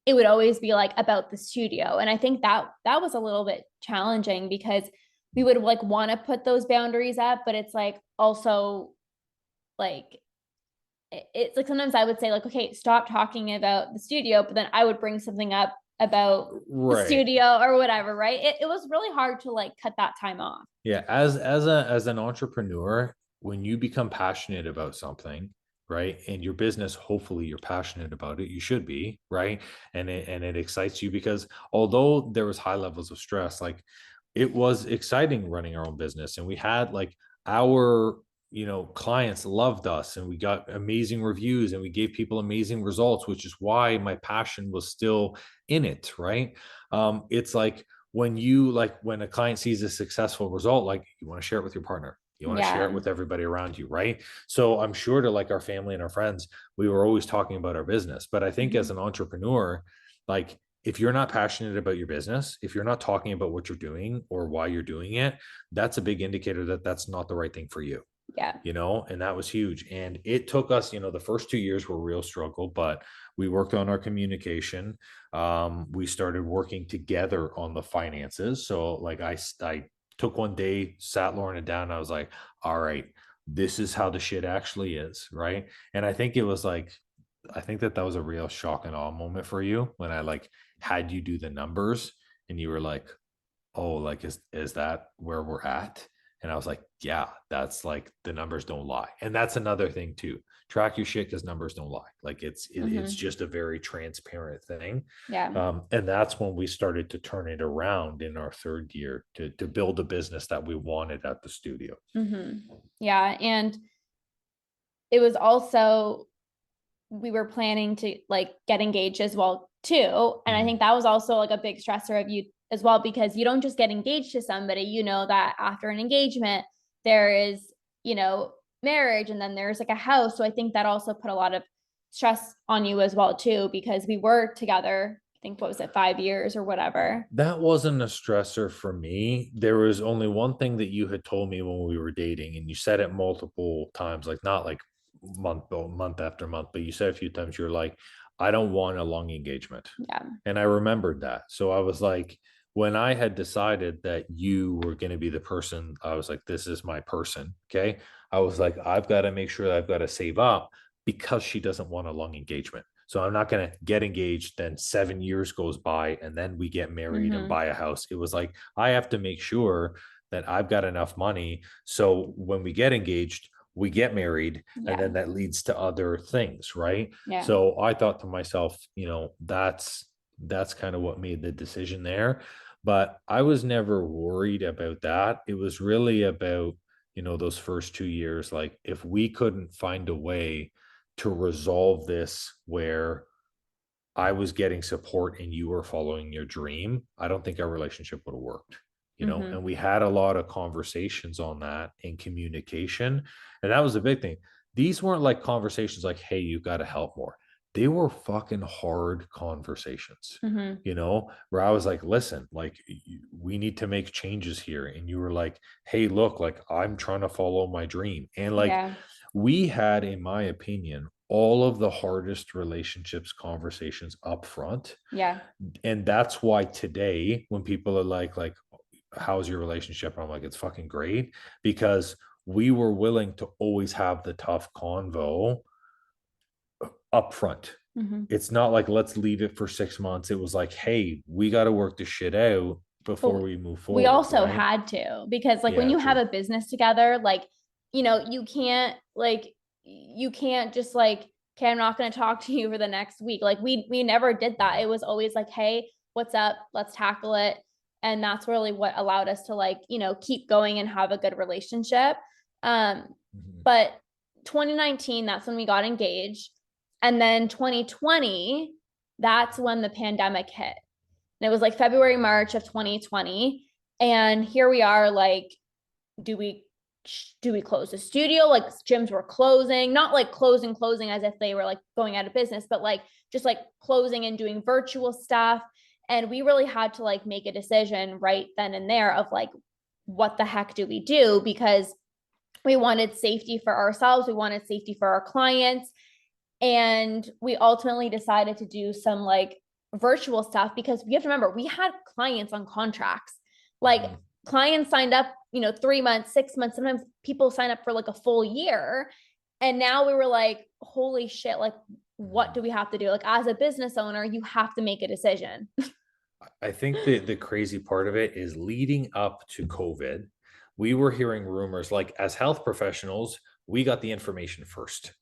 it would always be like about the studio. And I think that was a little bit challenging because we would like want to put those boundaries up, but it's like also like it's like sometimes I would say like, okay, stop talking about the studio, but then I would bring something up about the Right. studio or whatever, right? It was really hard to like cut that time off. Yeah, as an entrepreneur, when you become passionate about something, right? And your business, hopefully you're passionate about it, you should be, right? And it excites you, because although there was high levels of stress, like it was exciting running our own business, and we had like our clients loved us, and we got amazing reviews, and we gave people amazing results, which is why my passion was still in it, right? It's like when a client sees a successful result, like you want to share it with your partner, you want to share it Yeah. with everybody around you, right? So I'm sure to like our family and our friends, we were always talking about our business. But I think as Mm-hmm. an entrepreneur, like if you're not passionate about your business, if you're not talking about what you're doing or why you're doing it, that's a big indicator that that's not the right thing for you. Yeah. And that was huge. And it took us, the first 2 years were a real struggle, but we worked on our communication. We started working together on the finances. So like I took one day, sat Lorna down, and I was like, all right, this is how the shit actually is, right? And I think it was like, I think that was a real shock and awe moment for you when I like had you do the numbers, and you were like, oh, like is that where we're at? And I was like, yeah, that's like the numbers don't lie. And that's another thing too. Track your shit because numbers don't lie. Like it's Mm-hmm. just a very transparent thing. Yeah. And that's when we started to turn it around in our third year to build a business that we wanted at the studio. Mm-hmm. Yeah. And it was also we were planning to like get engaged as well too. And I Mhm. think that was also like a big stressor of you as well, because you don't just get engaged to somebody, that after an engagement there is, marriage, and then there's like a house. So I think that also put a lot of stress on you as well too, because we were together, I think, what was it, 5 years or whatever. That wasn't a stressor for me. There was only one thing that you had told me when we were dating, and you said it multiple times, like not like month after month, but you said a few times, you're like, I don't want a long engagement. Yeah. And I remembered that. So I was like, when I had decided that you were going to be the person, I was like, this is my person. Okay. I was like, I've got to make sure that I've got to save up, because she doesn't want a long engagement. So I'm not going to get engaged, then 7 years goes by, and then we get married and Mm-hmm. buy a house. It was like, I have to make sure that I've got enough money. So when we get engaged, we get married, and Yeah. then that leads to other things, right? Yeah. So I thought to myself, that's kind of what made the decision there. But I was never worried about that. It was really about, those first 2 years, like if we couldn't find a way to resolve this where I was getting support and you were following your dream, I don't think our relationship would have worked. Mm-hmm. and we had a lot of conversations on that and communication. And that was the big thing. These weren't like conversations like, hey, you got to help more. They were fucking hard conversations, Mm-hmm. where I was like, listen, like, we need to make changes here. And you were like, hey, look, like, I'm trying to follow my dream. And like, Yeah. we had, in my opinion, all of the hardest relationships conversations up front. Yeah. And that's why today, when people are like, how's your relationship? I'm like, it's fucking great, because we were willing to always have the tough convo up front. Mm-hmm. It's not like, let's leave it for 6 months. It was like, hey, we got to work this shit out before But we move we forward, also right? had to, because like when Yeah, you have true. a business together, like, you can't just like, okay, I'm not going to talk to you for the next week. Like we never did that. It was always like, hey, what's up? Let's tackle it. And that's really what allowed us to like, keep going and have a good relationship. Um, Mhm. but 2019, that's when we got engaged. And then 2020, that's when the pandemic hit. And it was like February, March of 2020. And here we are, like, do we close the studio? Like gyms were closing, not like closing as if they were like going out of business, but like just like closing and doing virtual stuff. And we really had to like make a decision right then and there of like, what the heck do we do? Because we wanted safety for ourselves, we wanted safety for our clients, and we ultimately decided to do some like virtual stuff, because you have to remember we had clients on contracts. Like Mhm. clients signed up, 3 months, 6 months, sometimes people sign up for like a full year. And now we were like, holy shit, like what Mhm. do we have to do? Like as a business owner, you have to make a decision. I think the crazy part of it is, leading up to COVID, we were hearing rumors, like, as health professionals, we got the information first.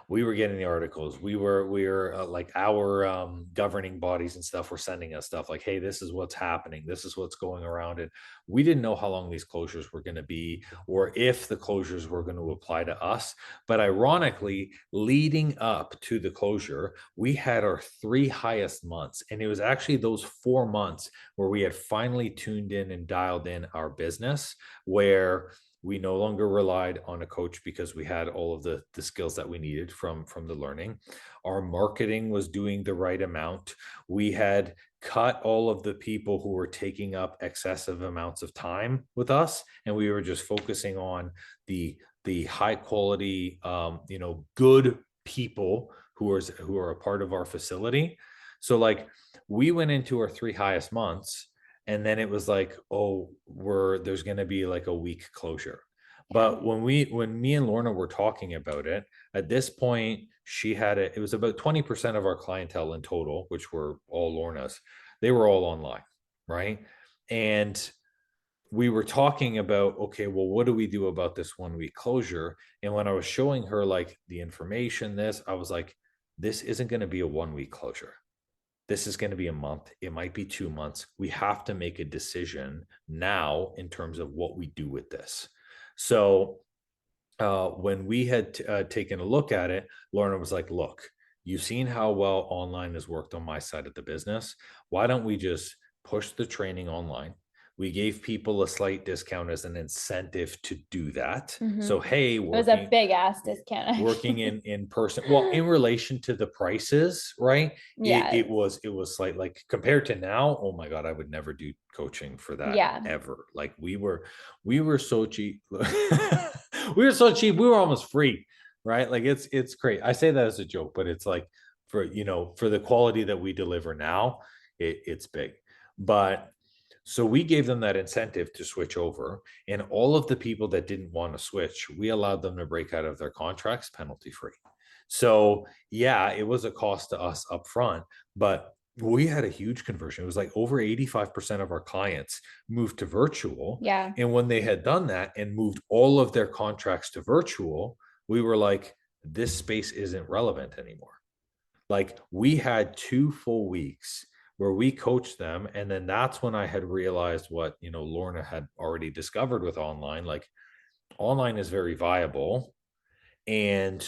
We were getting the articles. We were like, our governing bodies and stuff were sending us stuff like, hey, this is what's happening, this is what's going around. And we didn't know how long these closures were going to be, or if the closures were going to apply to us. But ironically, leading up to the closure, we had our three highest months, and it was actually those 4 months where we had finally tuned in and dialed in our business, where we no longer relied on a coach, because we had all of the skills that we needed from the learning. Our marketing was doing the right amount. We had cut all of the people who were taking up excessive amounts of time with us, and we were just focusing on the high quality, good people who are a part of our facility. So like, we went into our three highest months, and then it was like, oh, there's going to be like a week closure. Yeah. But when me and Lorna were talking about it, at this point, she had it was about 20% of our clientele in total, which were all Lorna's. They were all online, right? And we were talking about, okay, well, what do we do about this 1 week closure? And when I was showing her like the information, I was like, this isn't going to be a 1 week closure. This is going to be a month. It might be 2 months. We have to make a decision now in terms of what we do with this. So when we had taken a look at it, Lorna was like, look, you've seen how well online has worked on my side of the business. Why don't we just push the training online? We gave people a slight discount as an incentive to do that. Mm-hmm. So, hey, It was a big ass discount, working actually. in person, well, in relation to the prices, right, it, Yes. it was it was slight, like, compared to now, oh my god, I would never do coaching for that Yeah. ever. Like, we were so cheap. We were so cheap, we were almost free, right? Like, it's great. I say that as a joke, but it's like, for the quality that we deliver now, it's big. But so we gave them that incentive to switch over, and all of the people that didn't want to switch, we allowed them to break out of their contracts penalty free. So yeah, it was a cost to us up front, but we had a huge conversion. It was like over 85% of our clients moved to virtual. Yeah. And when they had done that and moved all of their contracts to virtual, we were like, this space isn't relevant anymore. Like, we had 2 full weeks where we coached them. And then that's when I had realized what, Lorna had already discovered with online. Like, online is very viable, and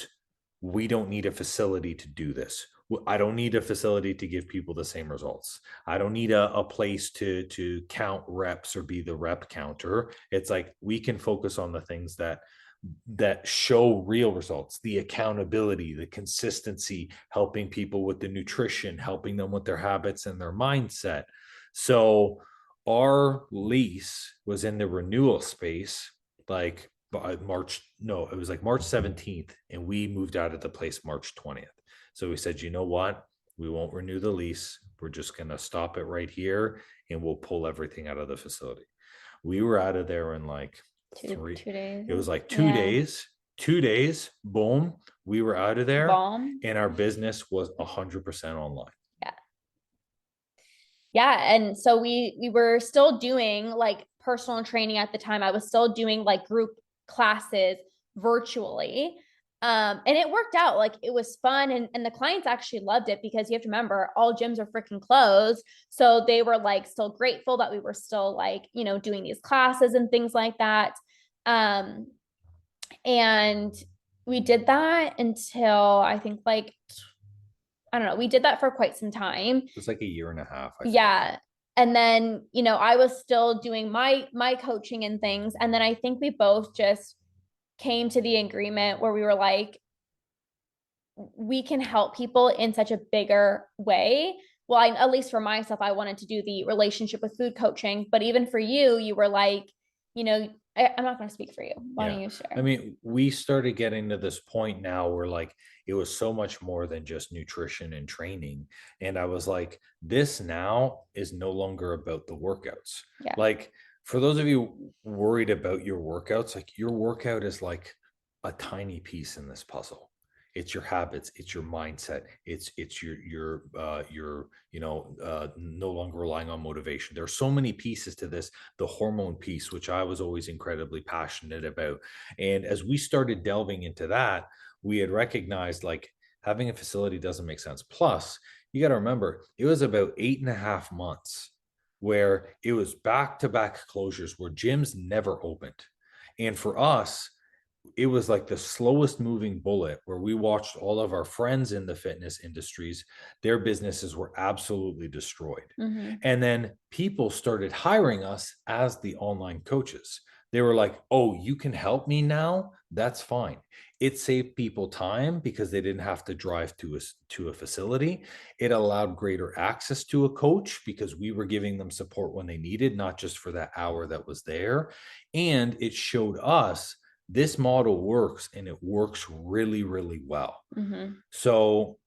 we don't need a facility to do this. I don't need a facility to give people the same results. I don't need a place to count reps or be the rep counter. It's like we can focus on the things that show real results, the accountability, the consistency, helping people with the nutrition, helping them with their habits and their mindset. So our lease was in the renewal space like by March, no, it was like March 17th, and we moved out of the place March 20th. So we said, you know what? We won't renew the lease. We're just going to stop it right here and we'll pull everything out of the facility. We were out of there in like two days. it was like Yeah. 2 days, boom, we were out of there. Bomb. And our business was 100% online. Yeah. Yeah. And so we were still doing like personal training at the time. I was still doing like group classes virtually. And it worked out. Like it was fun. And the clients actually loved it because you have to remember all gyms are freaking closed. So they were like still grateful that we were still like, you know, doing these classes and things like that. Um, and we did that until I think like, I don't know, we did that for quite some time. It was like a year and a half. Yeah. And then, you know, I was still doing my coaching and things. And then I think we both just came to the agreement where we were like, we can help people in such a bigger way. Well, at least for myself, I wanted to do the relationship with food coaching, but even for you, you were like, you know, I'm not going to speak for you. Why don't you share? I mean, we started getting to this point now where like it was so much more than just nutrition and training. And I was like, this now is no longer about the workouts. Yeah. Like, for those of you worried about your workouts, like your workout is like a tiny piece in this puzzle. It's your habits, it's your mindset, it's your no longer relying on motivation. There are so many pieces to this. The hormone piece, which I was always incredibly passionate about, and as we started delving into that, we had recognized like having a facility doesn't make sense. Plus, you got to remember, it was about 8.5 months where it was back to back closures where gyms never opened, and for us it was like the slowest moving bullet where we watched all of our friends in the fitness industries, their businesses were absolutely destroyed. Mm-hmm. And then people started hiring us as the online coaches. They were like, oh, you can help me now? That's fine. It saved people time because they didn't have to drive to a facility. It allowed greater access to a coach because we were giving them support when they needed, not just for that hour that was there. And it showed us this model works, and it works really, really well. Mm-hmm. So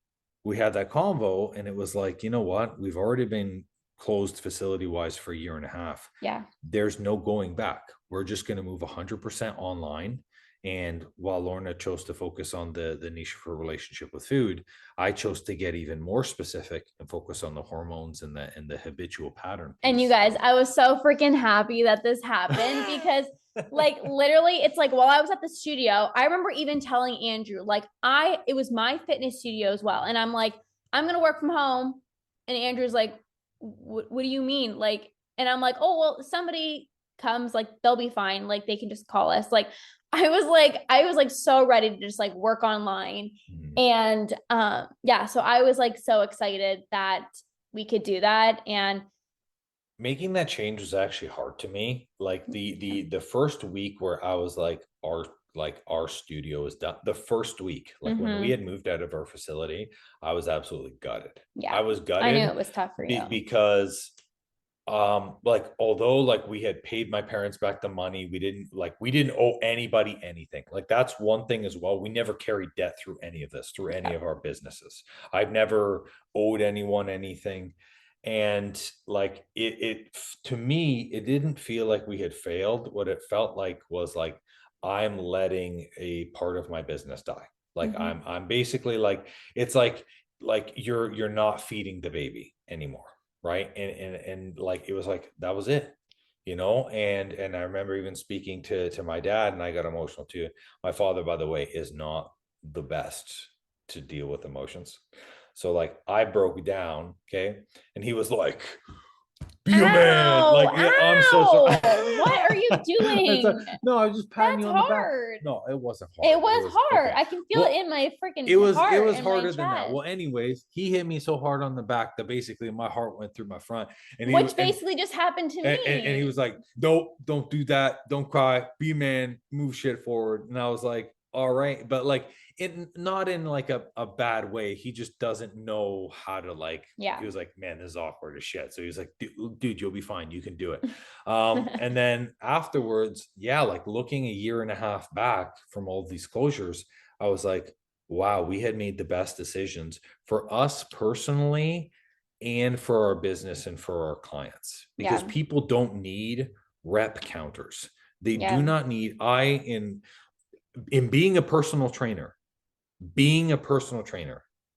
we had that convo, and it was like, you know what? We've already been closed facility wise for a year and a half. Yeah. There's no going back. We're just going to move 100% online. And while Lorna chose to focus on the niche for relationship with food, I chose to get even more specific and focus on the hormones and the habitual pattern piece. And you guys, I was so freaking happy that this happened because like literally it's like while I was at the studio, I remember even telling Andrew, like it was my fitness studio as well. And I'm like, I'm going to work from home. And Andrew's like, what do you mean? Like, and I'm like, oh, well, somebody comes, like, they'll be fine. Like they can just call us. Like, I was like so ready to just like work online. Mhm. And yeah, so I was like so excited that we could do that. And Making that change was actually hard to me. Like the first week where I was like, our studio is done. The first week, like when we had moved out of our facility, I was absolutely gutted. Yeah, I was gutted. I knew it was tough for you. Because like although like we had paid my parents back the money, we didn't owe anybody anything. Like that's one thing as well. We never carried debt through any of this, through any of our businesses. I've never owed anyone anything. And like it to me, it didn't feel like we had failed. What it felt like was like I'm letting a part of my business die. Like I'm basically like, it's like you're not feeding the baby anymore, right? And like it was like that was it, and I remember even speaking to my dad, and I got emotional too. My father, by the way, is not the best to deal with emotions. So like I broke down, okay, and he was like, be a man. Ow, Like, yeah, I'm so sorry. ow. What are you doing? No, I was just patting That's you on the back. hard. No, it wasn't It hard. It was was hard. okay. I can feel it Well, in my freaking it heart, was in my harder than that. chest. Well, anyways, he hit me so hard on the back that basically my heart went through my front, and he Which basically just happened to and he me. was like, "Nope, don't do that. Don't cry. Be a man. Move shit forward." And I was like, "All right," but like, it not in like a bad way. He just doesn't know how to like. He Yeah. was like, "Man, this is awkward as shit." So he was like, "Dude, you'll be fine. You can do it." And then afterwards, yeah, like looking a year and a half back from all these closures, I was like, "Wow, we had made the best decisions for us personally and for our business and for our clients because Yeah. people don't need rep counters. They do Yeah. not need in being a personal trainer,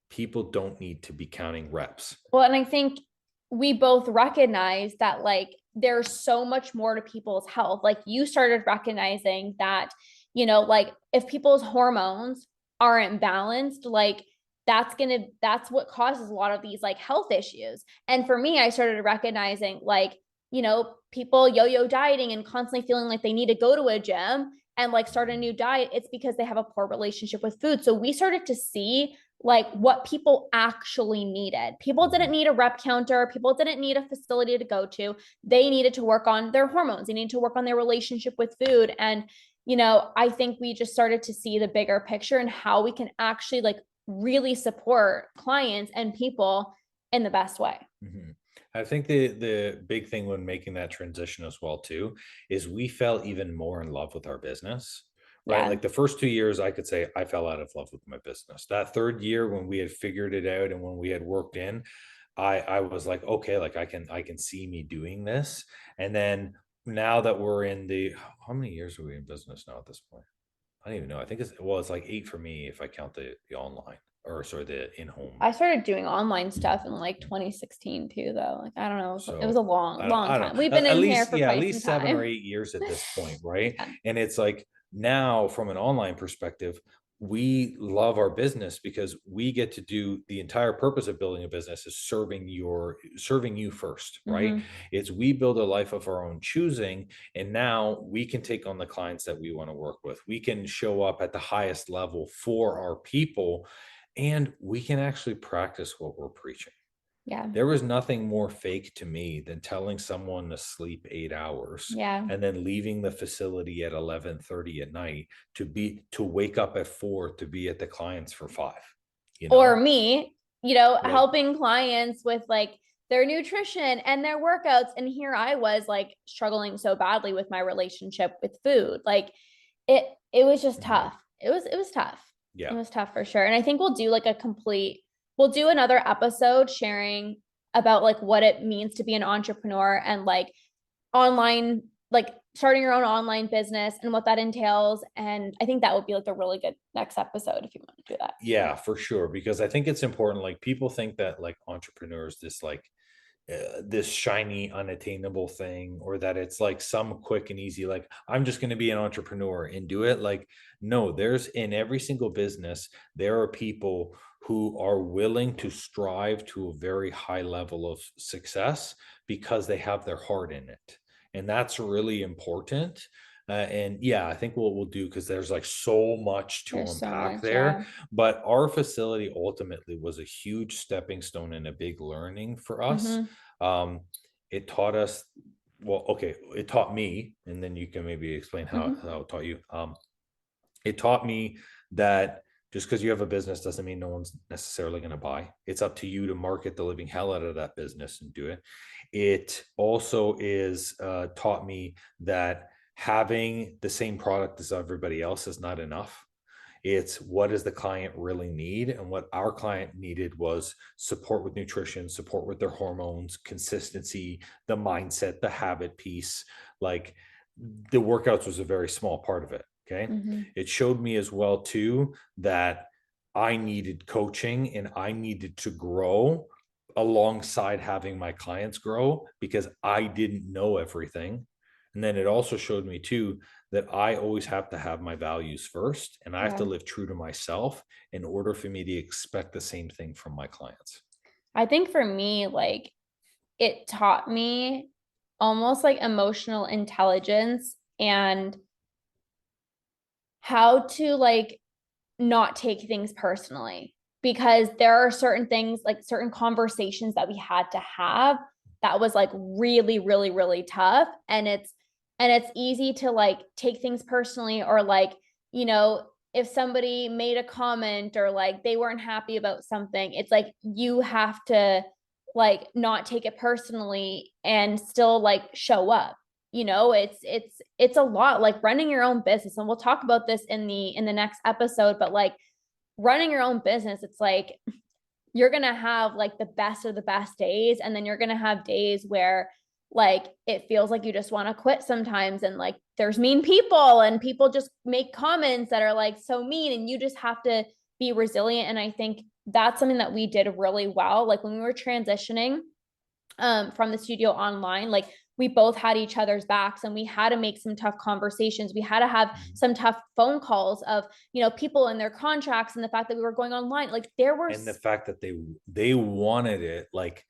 people don't need to be counting reps. Well, and I think we both recognize that like there's so much more to people's health. Like you started recognizing that, like if people's hormones aren't balanced, like that's what causes a lot of these like health issues. And for me, I started recognizing like, people yo-yo dieting and constantly feeling like they need to go to a gym and like start a new diet. It's because they have a poor relationship with food. So we started to see like what people actually needed. People didn't need a rep counter. People didn't need a facility to go to. They needed to work on their hormones. They needed to work on their relationship with food. And, I think we just started to see the bigger picture and how we can actually like really support clients and people in the best way. Mm-hmm. I think the big thing when making that transition as well too is we fell even more in love with our business, right? Yeah. Like the first 2 years, I could say I fell out of love with my business. That third year, when we had figured it out and when we had worked in, I was like, okay, like I can see me doing this. And then now that we're in the how many years are we in business now at this point? I don't even know. I think it's like 8 for me if I count the online or sorry, the in-home. I started doing online stuff in like 2016 too, though. Like, I don't know. It was a So long, long I don't time. know. We've been At in here least, for yeah, at quite some least 7 or 8 time. years at this point, right? Yeah. And it's like now from an online perspective, we love our business because we get to do the entire purpose of building a business is serving you first, right? Mm-hmm. It's we build a life of our own choosing, and now we can take on the clients that we want to work with. We can show up at the highest level for our people, and we can actually practice what we're preaching. Yeah. There was nothing more fake to me than telling someone to sleep 8 hours Yeah. and then leaving the facility at 11:30 at night to wake up at 4 to be at the clients for 5, you Or know? me, Like, helping clients with like their nutrition and their workouts. And here I was like struggling so badly with my relationship with food. Like it was just mhm, tough. It was tough. It yeah. was tough for sure. And I think we'll do another episode sharing about like what it means to be an entrepreneur and like online, like starting your own online business and what that entails. And I think that would be like a really good next episode if you want to do that. Yeah, for sure, because I think it's important, like, people think that, like, entrepreneurs, this shiny, unattainable thing, or that it's like some quick and easy, like, I'm just going to be an entrepreneur and do it. Like, no, there's in every single business, there are people who are willing to strive to a very high level of success because they have their heart in it. And that's really important. And yeah, I think what we'll do because there's like so much to There's so unpack much. Yeah. there. But our facility ultimately was a huge stepping stone and a big learning for us. Mm-hmm. um, it taught us, well, okay, it taught me, and then you can maybe explain Mm-hmm. how it taught you. It taught me that just because you have a business doesn't mean no one's necessarily going to buy. It's up to you to market the living hell out of that business and do it. It also is taught me that having the same product as everybody else is not enough. It's what does the client really need? And what our client needed was support with nutrition, support with their hormones, consistency, the mindset, the habit piece. Like, the workouts was a very small part of it. Okay. Mm-hmm. It showed me as well, too, that I needed coaching and I needed to grow alongside having my clients grow because I didn't know everything. And then it also showed me, too, that I always have to have my values first and I have to Yeah. live true to myself in order for me to expect the same thing from my clients. I think for me, like it taught me almost like emotional intelligence and how to like not take things personally, because there are certain things, like certain conversations that we had to have that was like really really really tough, and it's easy to like take things personally, or like, you know, if somebody made a comment or like they weren't happy about something, it's like you have to like not take it personally and still like show up. You know, it's a lot, like running your own business, and we'll talk about this in the next episode, but like running your own business, it's like you're going to have like the best of the best days, and then you're going to have days where like it feels like you just want to quit sometimes, and like there's mean people and people just make comments that are like so mean, and you just have to be resilient. And I think that's something that we did really well, like when we were transitioning from the studio online, like we both had each other's backs, and we had to make some tough conversations. We had to have some tough phone calls of, you know, people and their contracts, and the fact that we were going online, like there were, And the fact that they wanted it, like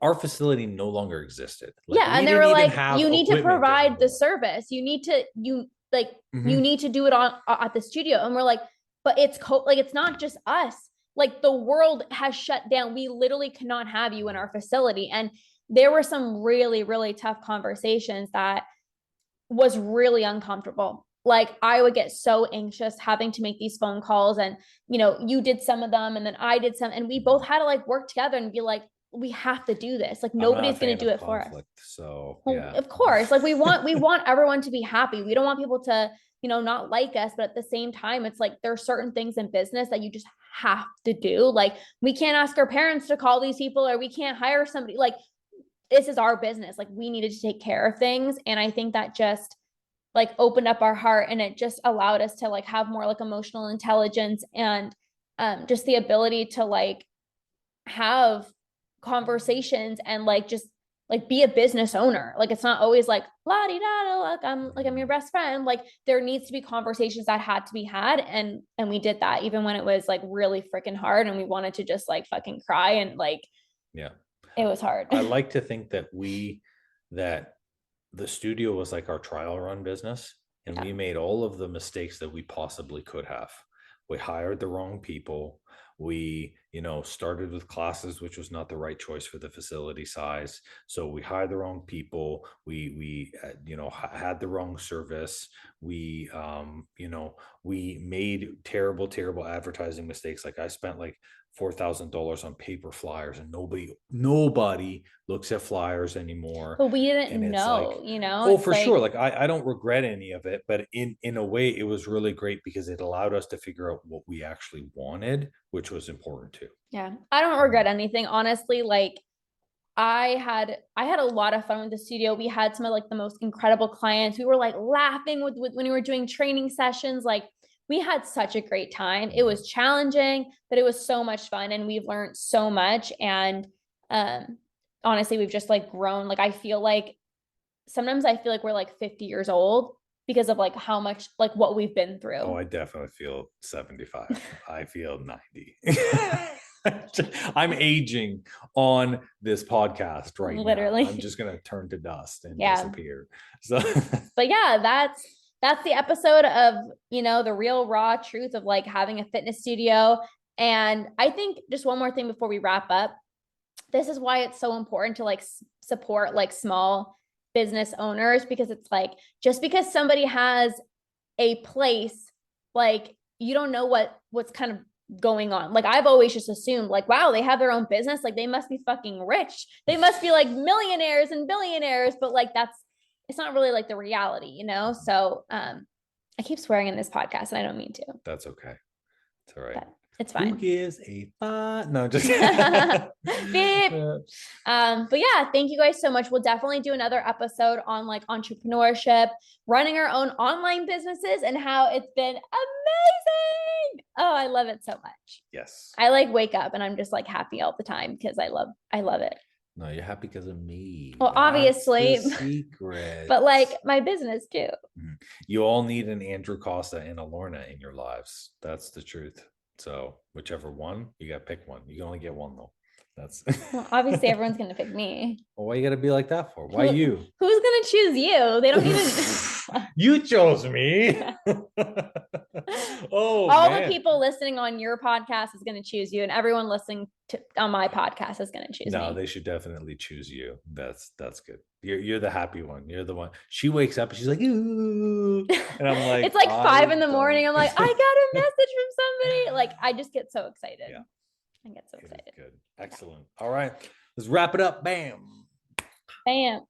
our facility no longer existed. Like yeah, we and they didn't were even like, have you need to equipment provide the anymore. service, you need to, you like, you Mhm. need to do it on at the studio. And we're like, but it's like it's not just us, like the world has shut down, we literally cannot have you in our facility. And there were some really really tough conversations that was really uncomfortable. Like I would get so anxious having to make these phone calls, and you know, you did some of them and then I did some, and we both had to like work together and be like, we have to do this, like I'm not a nobody's going fan to do of it for us. conflict, so Well, yeah. of course, like we want everyone to be happy, we don't want people to, you know, not like us, but at the same time it's like there are certain things in business that you just have to do. Like we can't ask our parents to call these people, or we can't hire somebody, like this is our business, like we needed to take care of things. And I think that just like opened up our heart, and it just allowed us to like have more like emotional intelligence, and just the ability to like have conversations and like just like be a business owner. Like it's not always like la di da, like I'm your best friend. Like there needs to be conversations that had to be had, and we did that even when it was like really freaking hard, and we wanted to just like fucking cry, and like Yeah. it was hard. I like to think that the studio was like our trial run business, and Yeah. we made all of the mistakes that we possibly could have. We hired the wrong people. We, started with classes, which was not the right choice for the facility size. So we hired the wrong people. Had the wrong service. We made terrible, terrible advertising mistakes. Like I spent like $4,000 on paper flyers, and nobody looks at flyers anymore. But we And didn't it's know, like, you know, oh, it's for sure. like, Like I don't regret any of it, but in a way it was really great because it allowed us to figure out what we actually wanted, which was important too. yeah, I don't regret anything, honestly. Like I had a lot of fun with the studio. We had some of like the most incredible clients. We were like laughing with when we were doing training sessions. Like we had such a great time. It was challenging, but it was so much fun, and we've learned so much. And um honestly, we've just like grown. Like I feel like sometimes I feel like we're like 50 years old because of like how much like what we've been Oh, through. I definitely feel 75. I feel 90. I'm aging on this podcast right now. I'm Literally. just going to turn to dust and Yeah. disappear. So, But yeah, that's the episode of, you know, the real raw truth of like having a fitness studio. And I think just one more thing before we wrap up, this is why it's so important to like support like small business owners, because it's like just because somebody has a place, like you don't know what's kind of going on. Like I've always just assumed like, wow, they have their own business, like they must be fucking rich, they must be like millionaires and billionaires, but like that's, it's not really like the reality, you know. So I keep swearing in this podcast and I don't mean to, that's okay. It's all right. but it's Who fine. gives a fuck? No, just Beep. But yeah, thank you guys so much. We'll definitely do another episode on like entrepreneurship, running our own online businesses, and how it's been amazing. Oh, I love it so much. yes. I like wake up and I'm just like happy all the time because I love it. No, you're happy because of me. Well, That's the obviously, secret. but like my business too. Mhm. You all need an Andrew Costa and a Lorna in your lives. That's the truth. So whichever one, you got to pick one. You can only get one though. That's Well, obviously everyone's going to pick me. well, why you gotta be like that for? Why you? Who's going to choose you? They don't even. You chose me. Oh All the man. people listening on your podcast is going to choose you, and everyone listening on my podcast is going to choose No, me. they should definitely choose you. That's good. You're the happy one. You're the one. She wakes up and she's like, ooh. And I'm like, It's like I 5 in the morning. I'm don't. like, I got a message from somebody. Like, I just get so excited. Yeah. I get so excited. Good. Excellent. All right. Let's wrap it up. Bam. Bam.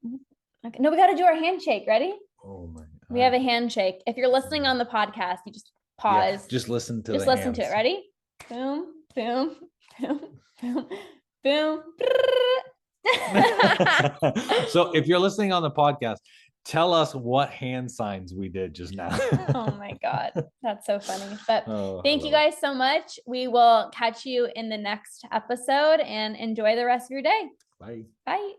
Okay. No, we got to do our handshake. Ready? Oh my. We have a handshake. If you're listening on the podcast, you just pause. Yeah, just listen to just the listen hands. to it. Ready? Boom, boom, boom, boom, boom. So if you're listening on the podcast, tell us what hand signs we did just now. Oh my God. That's so funny. But thank you hello. guys so much. We will catch you in the next episode and enjoy the rest of your day. Bye. Bye.